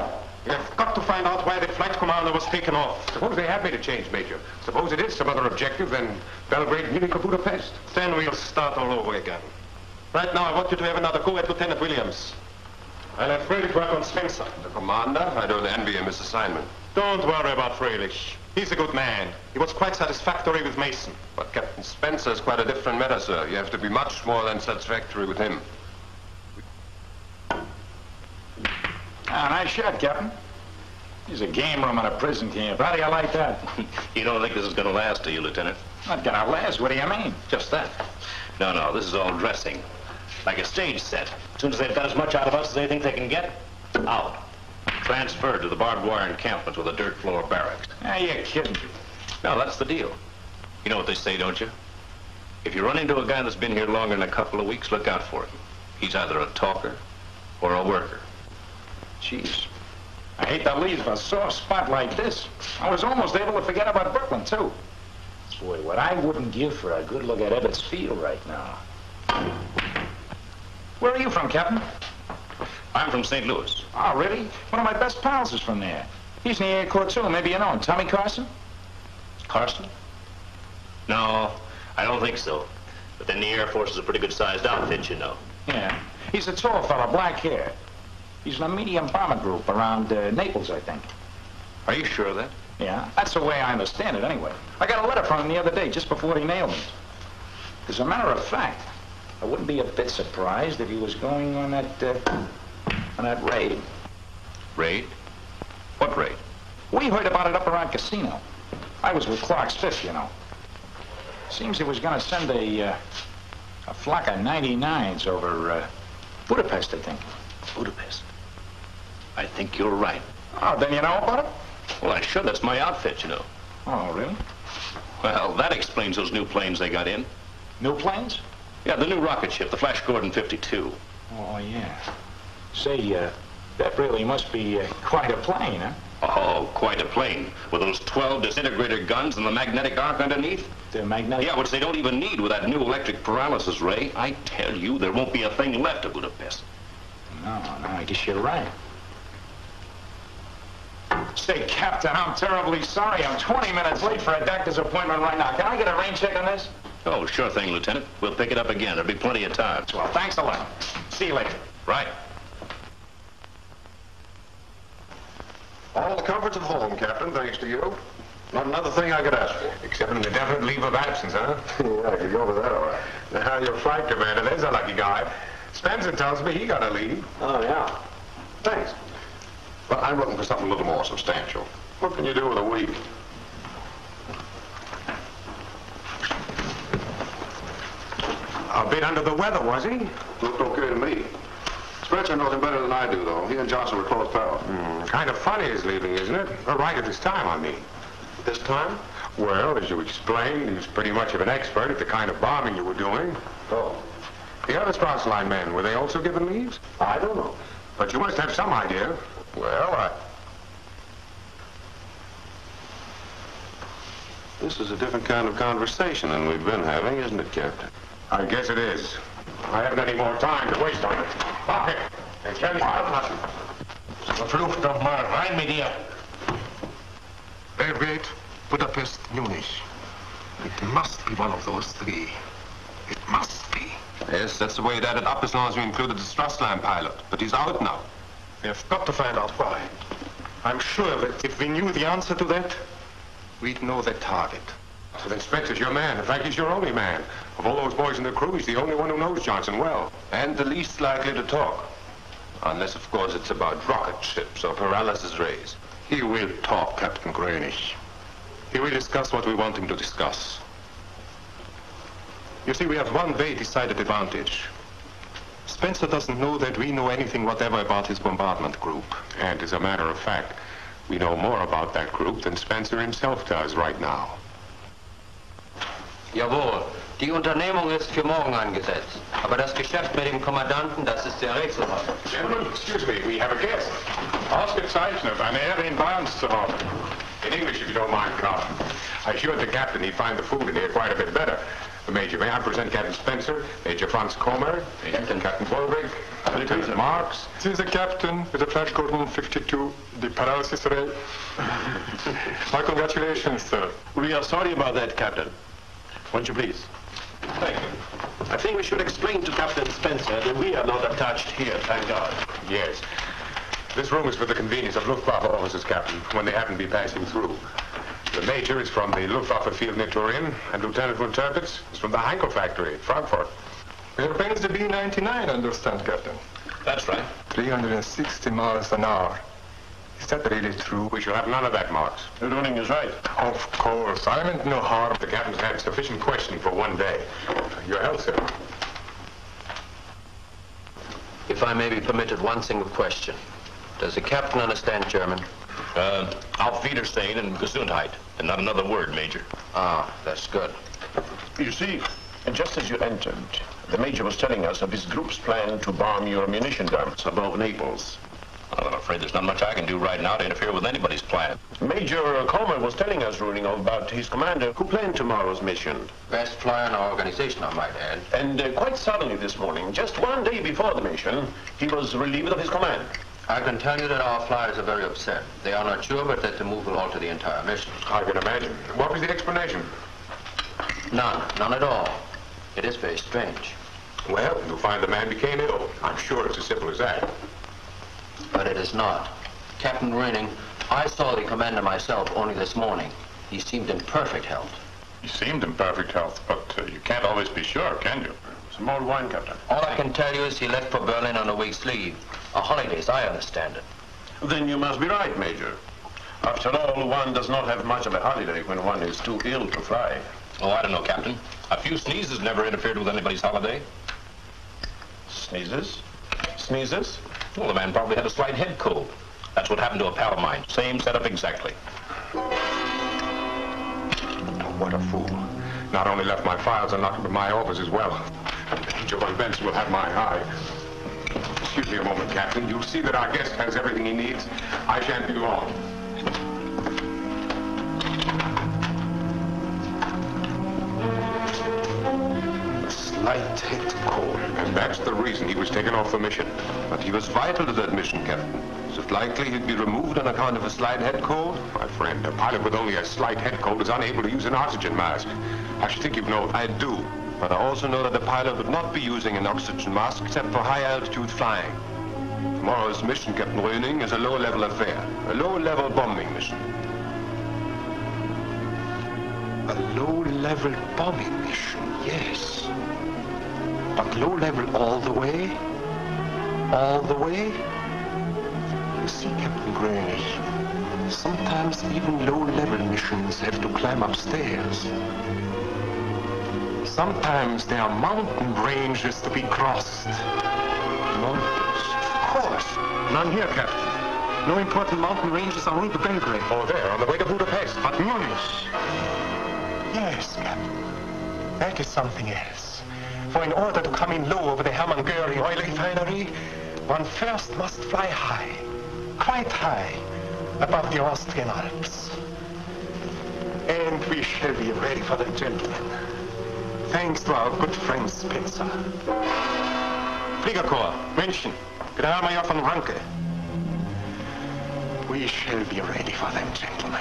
We have got to find out why the flight commander was taken off. Suppose they have made a change, Major. Suppose it is some other objective than Belgrade, Munich, or Budapest. Then we'll start all over again. Right now, I want you to have another go at Lieutenant Williams. I'll have Fröhlich work on Spencer. The commander? I don't envy him his assignment. Don't worry about Fröhlich. He's a good man. He was quite satisfactory with Mason. But Captain Spencer's quite a different matter, sir. You have to be much more than satisfactory with him. Nice shot, Captain. He's a game room in a prison camp. How do you like that? You don't think this is going to last, do you, Lieutenant? Not gonna last. What do you mean? Just that. No, this is all dressing. Like a stage set. As soon as they've got as much out of us as they think they can get, out. Transferred to the barbed wire encampment with a dirt floor barracks. You're kidding. No, that's the deal. You know what they say, don't you? If you run into a guy that's been here longer than a couple of weeks, look out for him. He's either a talker or a worker. Jeez. I hate to leave a sore spot like this. I was almost able to forget about Brooklyn, too. Boy, what I wouldn't give for a good look at Ebbets Field right now. Where are you from, Captain? I'm from St. Louis. Oh, really? One of my best pals is from there. He's in the Air Corps, too. Maybe you know him. Tommy Carson? Carson? No, I don't think so. But then the Air Force is a pretty good-sized outfit, you know. Yeah. He's a tall fella, black hair. He's in a medium bomber group around Naples, I think. Are you sure of that? Yeah, that's the way I understand it, anyway. I got a letter from him the other day, just before he nailed me. As a matter of fact, I wouldn't be a bit surprised if he was going on that raid. Raid? What raid? We heard about it up around Casino. I was with Clark's Fifth, you know. Seems he was going to send a flock of 99s over Budapest, I think. Budapest? I think you're right. Oh, then you know about it? Well, sure, that's my outfit, you know. Oh, really? Well, that explains those new planes they got in. New planes? Yeah, the new rocket ship, the Flash Gordon 52. Oh, yeah. Say, that really must be quite a plane, huh? Oh, quite a plane. With those 12 disintegrator guns and the magnetic arc underneath. The magnetic? Yeah, which they don't even need with that new electric paralysis ray. I tell you, there won't be a thing left of Budapest. No, I guess you're right. Say, Captain, I'm terribly sorry. I'm 20 minutes late for a doctor's appointment right now. Can I get a rain check on this? Oh, sure thing, Lieutenant. We'll pick it up again. There'll be plenty of time. Well, thanks a lot. See you later. Right. All the comforts of home, Captain, thanks to you. Not another thing I could ask for. Except an indefinite leave of absence, huh? Yeah, I could go with that, all right. Now, your flight commander, there's a lucky guy. Spencer tells me he got a leave. Oh, yeah. Thanks. But I'm looking for something a little more substantial. What can you do with a week? A bit under the weather, was he? Looked okay to me. Spencer knows him better than I do, though. He and Johnson were close pals. Kind of funny his leaving, isn't it? Right at this time, I mean. This time? Well, as you explained, he was pretty much of an expert at the kind of bombing you were doing. Oh. The other Strassline men, were they also given leaves? I don't know. But you must have some idea. Well, This is a different kind of conversation than we've been having, isn't it, Captain? I guess it is. I haven't any more time to waste on it. Pocket! And tell me nothing. Verflucht doch mal, rein mit dir. Belgrade, Budapest, Munich. It must be one of those three. It must be. Yes, that's the way it added up as long as we included the Strassline pilot. But he's out now. We have got to find out why. I'm sure that if we knew the answer to that, we'd know the target. So then Spencer's your man. In fact, he's your only man. Of all those boys in the crew, he's the only one who knows Johnson well. And the least likely to talk. Unless, of course, it's about rocket ships or paralysis rays. He will talk, Captain Greenwich. He will discuss what we want him to discuss. You see, we have one very decided advantage. Spencer doesn't know that we know anything whatever about his bombardment group. And as a matter of fact, we know more about that group than Spencer himself does right now. Jawohl, die Unternehmung ist für morgen angesetzt. Aber das Geschäft mit dem Kommandanten, das ist sehr rätselhaft. Gentlemen, excuse me, we have a guest. Ausgezeichnet, eine Ehre in Bayern zu haben. In English, if you don't mind, Carl. I assured the captain he'd find the food in here quite a bit better. Major, may I present Captain Spencer, Major Franz Comer, Captain Bolvig, Lieutenant Marks. This is the captain with the flash cordon 52, the paralysis ray. My congratulations, sir. We are sorry about that, Captain. Won't you please? Thank you. I think we should explain to Captain Spencer that we are not attached here, thank God. Yes. This room is for the convenience of Luftwaffe officers, Captain, when they happen to be passing through. The Major is from the Luftwaffe field in Turin, and Lieutenant von Tirpitz is from the Heinkel factory in Frankfurt. Airplane's the B-99, I understand, Captain. That's right. 360 miles an hour. Is that really true? We shall have none of that, Marks. Your running is right. Of course. I meant no harm. The captain's had sufficient questioning for one day. Your health, sir. If I may be permitted one single question. Does the captain understand German? Auf Wiedersehen and Gesundheit. And not another word, Major. Ah, that's good. You see, just as you entered, the Major was telling us of his group's plan to bomb your munition dumps above Naples. Well, I'm afraid there's not much I can do right now to interfere with anybody's plan. Major Comer was telling us, Ruling, about his commander who planned tomorrow's mission. Best flyer in our organization, I might add. And quite suddenly this morning, just one day before the mission, he was relieved of his command. I can tell you that our flyers are very upset. They are not sure, but that the move will alter the entire mission. I can imagine. What was the explanation? None at all. It is very strange. Well, you'll find the man became ill. I'm sure it's as simple as that. But it is not. Captain Raining, I saw the commander myself only this morning. He seemed in perfect health. He seemed in perfect health, but you can't always be sure, can you? Some more wine, Captain. All I can tell you is he left for Berlin on a week's leave. A holidays, I understand it. Then you must be right, Major. After all, one does not have much of a holiday when one is too ill to fly. Oh, I don't know, Captain. A few sneezes never interfered with anybody's holiday. Sneezes? Sneezes? Well, the man probably had a slight head cold. That's what happened to a pal of mine. Same setup exactly. Oh, what a fool. Not only left my files unlocked, but my office as well. Major von Benson will have my eye. Excuse me a moment, Captain. You'll see that our guest has everything he needs. I shan't be long. A slight head cold. And that's the reason he was taken off the mission. But he was vital to that mission, Captain. Is it likely he'd be removed on account of a slight head cold? My friend, a pilot with only a slight head cold is unable to use an oxygen mask. I should think you know that. I do, but I also know that the pilot would not be using an oxygen mask except for high-altitude flying. Tomorrow's mission, Captain Röning, is a low-level affair, a low-level bombing mission. A low-level bombing mission, yes. But low-level all the way? All the way? You see, Captain Röning, sometimes even low-level missions have to climb upstairs. Sometimes there are mountain ranges to be crossed. Mountains? Of course. None here, Captain. No important mountain ranges en route to Belgrade. Oh, there, on the way to Budapest. But Munich. Yes, Captain. That is something else. For in order to come in low over the Hermann Göring oil refinery, one first must fly high, quite high, above the Austrian Alps. And we shall be ready for them, gentlemen. Thanks to our good friend Spencer. Fliegerkorps, München, Generalmajor von Ranke. We shall be ready for them, gentlemen.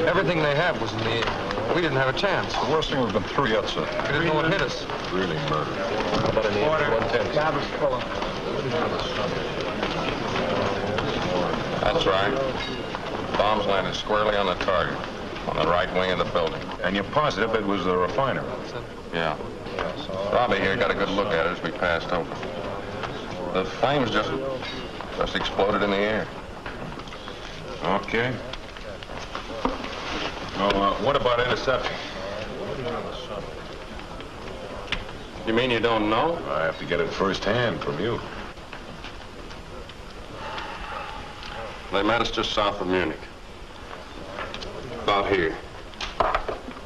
Everything they have was in the air. We didn't have a chance. The worst thing we've been through yet, sir. We didn't know what hit us. Really murder. How about in the F-110? That's right. bombs landed squarely on the target, on the right wing of the building. And you're positive it was the refinery? Yeah. Robbie here got a good look at it as we passed over. The flames just exploded in the air. Okay. Well, what about interception? You mean you don't know? I have to get it firsthand from you. They met us just south of Munich. About here.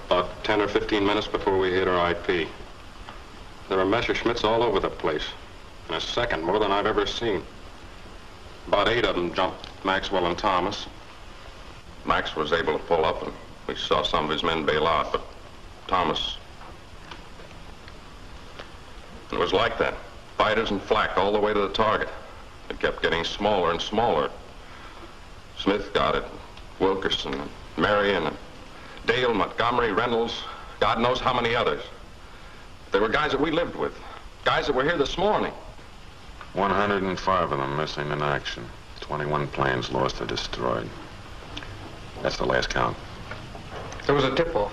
About 10 or 15 minutes before we hit our IP. There were Messerschmitts all over the place. In a second, more than I've ever seen. About 8 of them jumped Maxwell and Thomas. Max was able to pull up, and we saw some of his men bail out, but Thomas... It was like that. Fighters and flak all the way to the target. It kept getting smaller and smaller. Smith got it, Wilkerson, and Marion, and Dale, Montgomery, Reynolds, God knows how many others. They were guys that we lived with, guys that were here this morning. 105 of them missing in action. 21 planes lost or destroyed. That's the last count. There was a tip-off.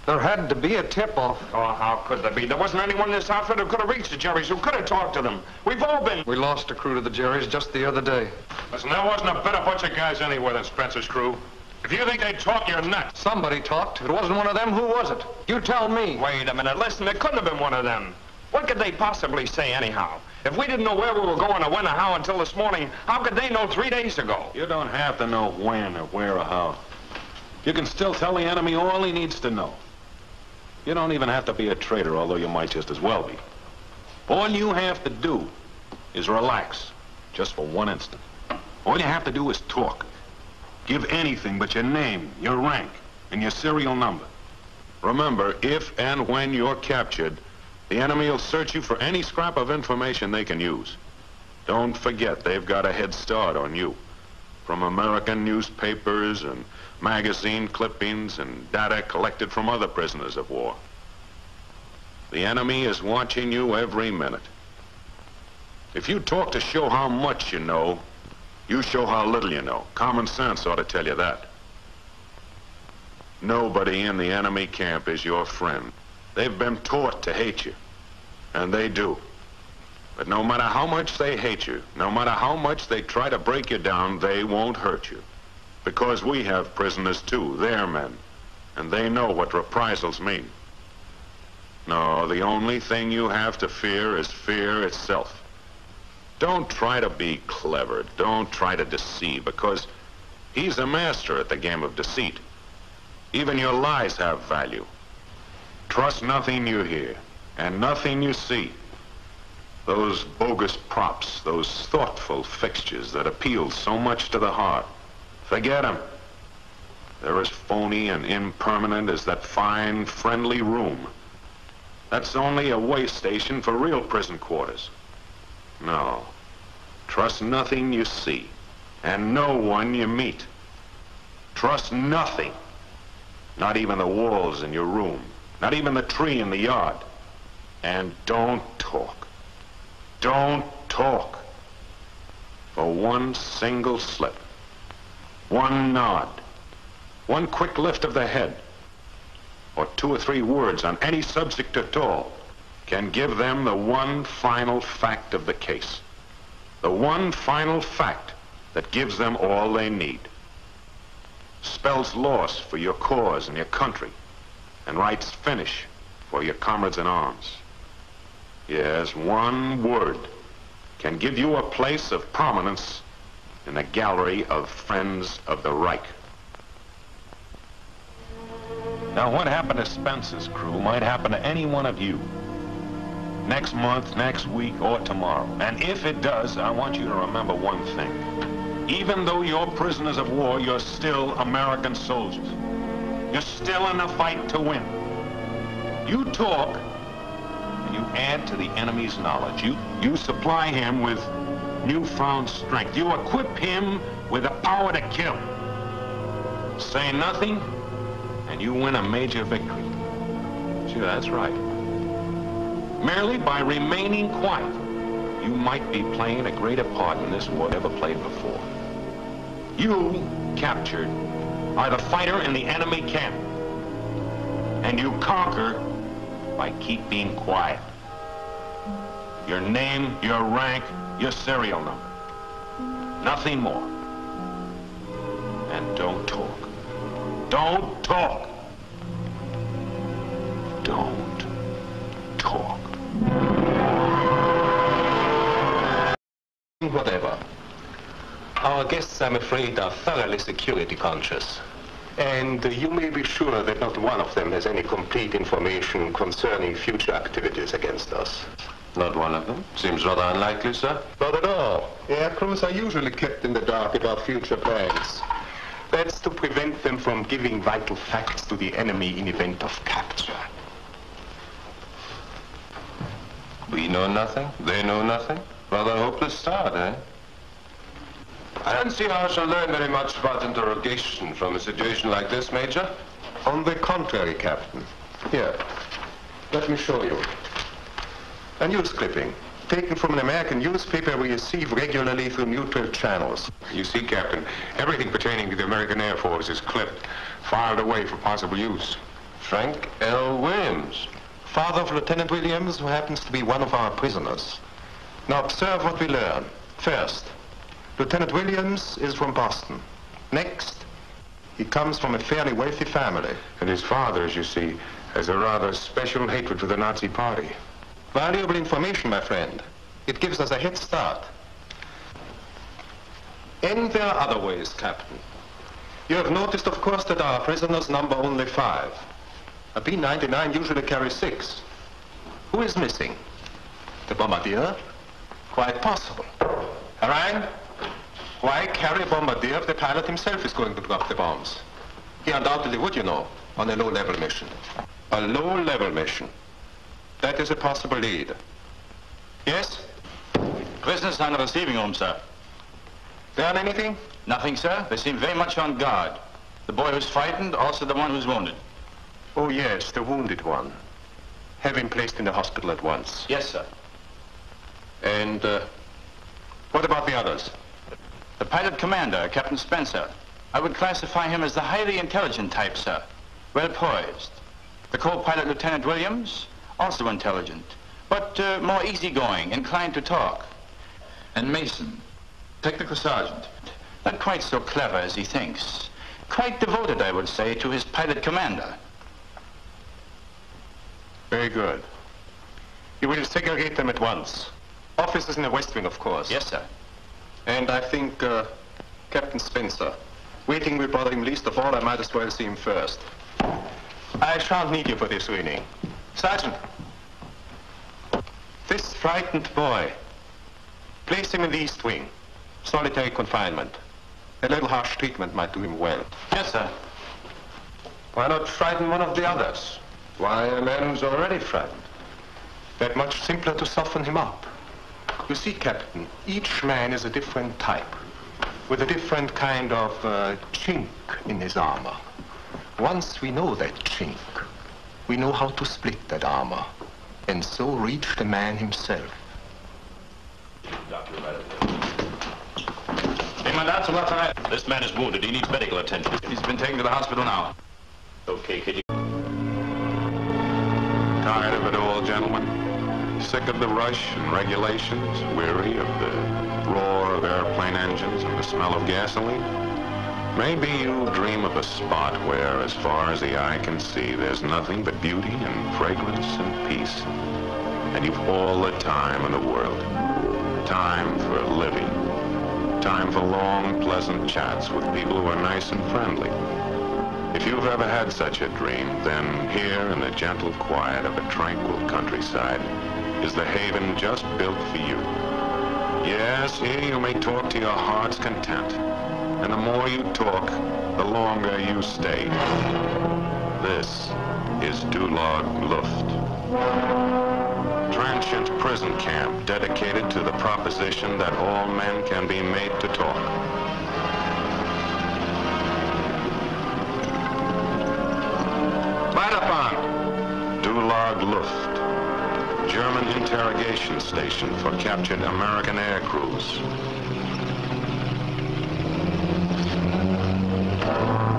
There had to be a tip-off. Oh, how could there be? There wasn't anyone in this outfit who could have reached the Jerrys, who could have talked to them. We've all been... We lost a crew to the Jerrys just the other day. Listen, there wasn't a better bunch of guys anywhere than Spencer's crew. If you think they'd talk, you're nuts. Somebody talked. It wasn't one of them. Who was it? You tell me. Wait a minute. Listen, it couldn't have been one of them. What could they possibly say anyhow? If we didn't know where we were going or when or how until this morning, how could they know 3 days ago? You don't have to know when or where or how. You can still tell the enemy all he needs to know. You don't even have to be a traitor, although you might just as well be. All you have to do is relax, just for one instant. All you have to do is talk. Give anything but your name, your rank, and your serial number. Remember, if and when you're captured, the enemy will search you for any scrap of information they can use. Don't forget, they've got a head start on you. From American newspapers and magazine clippings and data collected from other prisoners of war. The enemy is watching you every minute. If you talk to show how much you know, you show how little you know. Common sense ought to tell you that. Nobody in the enemy camp is your friend. They've been taught to hate you, and they do. But no matter how much they hate you, no matter how much they try to break you down, they won't hurt you. Because we have prisoners too, they're men, and they know what reprisals mean. No, the only thing you have to fear is fear itself. Don't try to be clever, don't try to deceive, because he's a master at the game of deceit. Even your lies have value. Trust nothing you hear, and nothing you see. Those bogus props, those thoughtful fixtures that appeal so much to the heart, forget them. They're as phony and impermanent as that fine, friendly room. That's only a way station for real prison quarters. No. Trust nothing you see, and no one you meet. Trust nothing. Not even the walls in your room. Not even the tree in the yard. And don't talk. Don't talk. For one single slip. One nod, one quick lift of the head, or 2 or 3 words on any subject at all can give them the one final fact of the case. The one final fact that gives them all they need. Spells loss for your cause and your country, and writes finish for your comrades in arms. Yes, one word can give you a place of prominence in the gallery of friends of the Reich. Now, what happened to Spencer's crew might happen to any one of you. Next month, next week, or tomorrow. And if it does, I want you to remember one thing. Even though you're prisoners of war, you're still American soldiers. You're still in the fight to win. You talk, and you add to the enemy's knowledge. You supply him with newfound strength. You equip him with the power to kill. Say nothing, and you win a major victory. Sure, that's right. Merely by remaining quiet, you might be playing a greater part in this war than ever played before. You, captured, are the fighter in the enemy camp. And you conquer by keeping quiet. Your name, your rank, your serial number. Nothing more. And don't talk. Don't talk. Don't talk. Whatever. Our guests, I'm afraid, are thoroughly security conscious. And you may be sure that not one of them has any complete information concerning future activities against us. Not one of them? Seems rather unlikely, sir. Not at all. Air crews are usually kept in the dark about future plans. That's to prevent them from giving vital facts to the enemy in event of capture. We know nothing, they know nothing. Rather hopeless start, eh? I don't see how I shall learn very much about interrogation from a situation like this, Major. On the contrary, Captain. Here, let me show you. A news clipping, taken from an American newspaper we receive regularly through neutral channels. You see, Captain, everything pertaining to the American Air Force is clipped, filed away for possible use. Frank L. Williams. Father of Lieutenant Williams, who happens to be one of our prisoners. Now observe what we learn. First, Lieutenant Williams is from Boston. Next, he comes from a fairly wealthy family. And his father, as you see, has a rather special hatred for the Nazi Party. Valuable information, my friend. It gives us a head start. And there are other ways, Captain. You have noticed, of course, that our prisoners number only 5. A B-99 usually carries 6. Who is missing? The bombardier? Quite possible. Harang? Why carry a bombardier if the pilot himself is going to drop the bombs? He undoubtedly would, you know, on a low-level mission. A low-level mission. That is a possible lead. Yes? Prisoners are in the receiving room, sir. Learn anything? Nothing, sir. They seem very much on guard. The boy who's frightened, also the one who's wounded. Oh, yes, the wounded one. Have him placed in the hospital at once. Yes, sir. And, what about the others? The pilot commander, Captain Spencer. I would classify him as the highly intelligent type, sir. Well poised. The co-pilot, Lieutenant Williams, also intelligent, but more easygoing, inclined to talk. And Mason, technical sergeant. Not quite so clever as he thinks. Quite devoted, I would say, to his pilot commander. Very good. You will segregate them at once. Officers in the West Wing, of course. Yes, sir. And I think, Captain Spencer. Waiting will bother him least of all. I might as well see him first. I shan't need you for this, Winnie. Sergeant. This frightened boy. Place him in the East Wing. Solitary confinement. A little harsh treatment might do him well. Yes, sir. Why not frighten one of the others? Why, a man who's already frightened? That much simpler to soften him up. You see, Captain, each man is a different type, with a different kind of chink in his armor. Once we know that chink, we know how to split that armor, and so reach the man himself. This man is wounded. He needs medical attention. He's been taken to the hospital now. Okay, could you... Tired of it all, gentlemen? Sick of the rush and regulations? Weary of the roar of airplane engines and the smell of gasoline? Maybe you dream of a spot where, as far as the eye can see, there's nothing but beauty and fragrance and peace. And you've all the time in the world. Time for living. Time for long, pleasant chats with people who are nice and friendly. If you've ever had such a dream, then here in the gentle quiet of a tranquil countryside is the haven just built for you. Yes, here you may talk to your heart's content. And the more you talk, the longer you stay. This is Dulag Luft. Transient prison camp dedicated to the proposition that all men can be made to talk. Weiterfahren! Dulag Luft, German interrogation station for captured American air crews.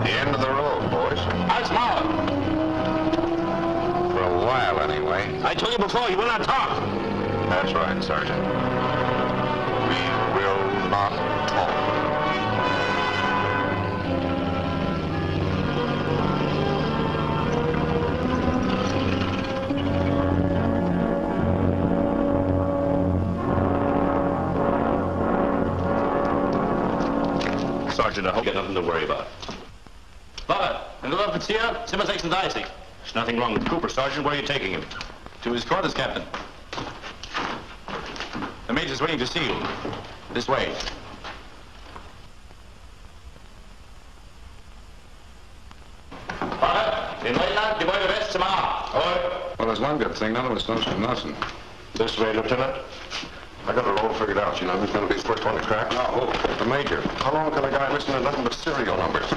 The end of the road, boys. That's now. For a while, anyway. I told you before, you will not talk. That's right, Sergeant. We will not talk. Sergeant, I hope you got nothing to worry about. Bubba, and the officer, 37. There's nothing wrong with Cooper, Sergeant. Where are you taking him? To his quarters, Captain. The Major's waiting to see you. This way. Bubba, in Leutnant, die Beute West zum A. Well, there's one good thing. None of us knows from nothing. This way, Lieutenant. I got it all figured out. You know who's going to be the first one to crack? No. The Major. How long can a guy listen to nothing but serial numbers?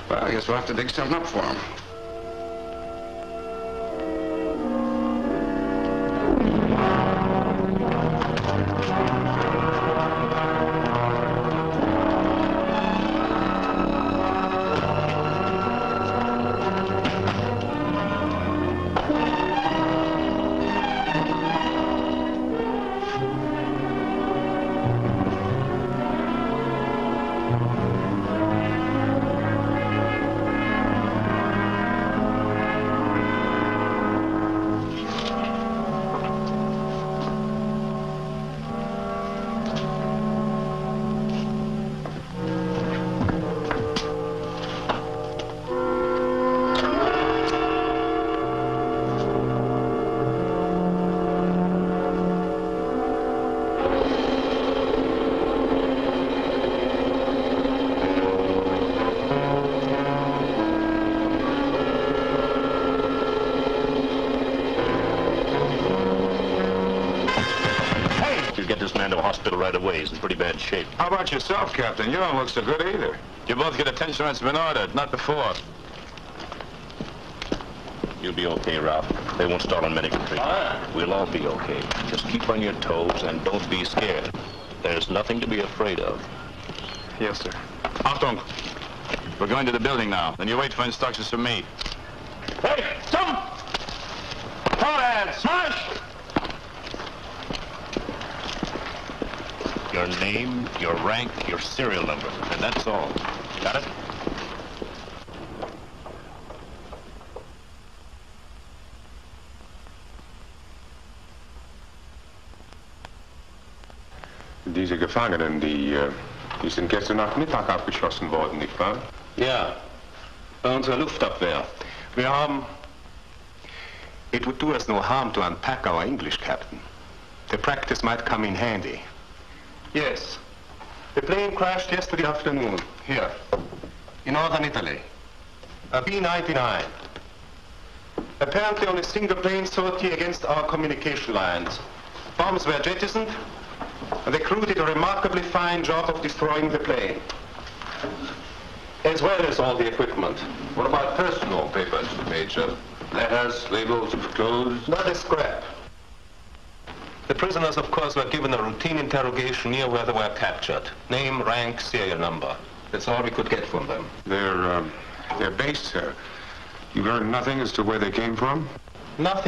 Well, I guess we'll have to dig something up for him. Right away. He's in pretty bad shape. How about yourself, Captain? You don't look so good either. You both get attention when it's been ordered, not before. You'll be okay, Ralph. They won't start on medical treatment. We'll all be okay. Just keep on your toes and don't be scared. There's nothing to be afraid of. Yes, sir. Achtung! We're going to the building now. Then you wait for instructions from me. Hey, jump! Forward, smash! Your name, your rank, your serial number, and that's all. Got it? Diese Gefangenen, die sind gestern Nacht Mittag abgeschossen worden, nicht wahr? Ja, bei unserer Luftabwehr. Wir haben... It would do us no harm to unpack our English, Captain. The practice might come in handy. Yes. The plane crashed yesterday afternoon, here, in northern Italy. A B-99. Apparently on a single plane sortie against our communication lines. Bombs were jettisoned, and the crew did a remarkably fine job of destroying the plane. As well as all the equipment. What about personal papers, Major? Letters, labels, clothes? Not a scrap. The prisoners, of course, were given a routine interrogation near where they were captured. Name, rank, serial number. That's all we could get from them. They're based, sir. You learned nothing as to where they came from? Nothing.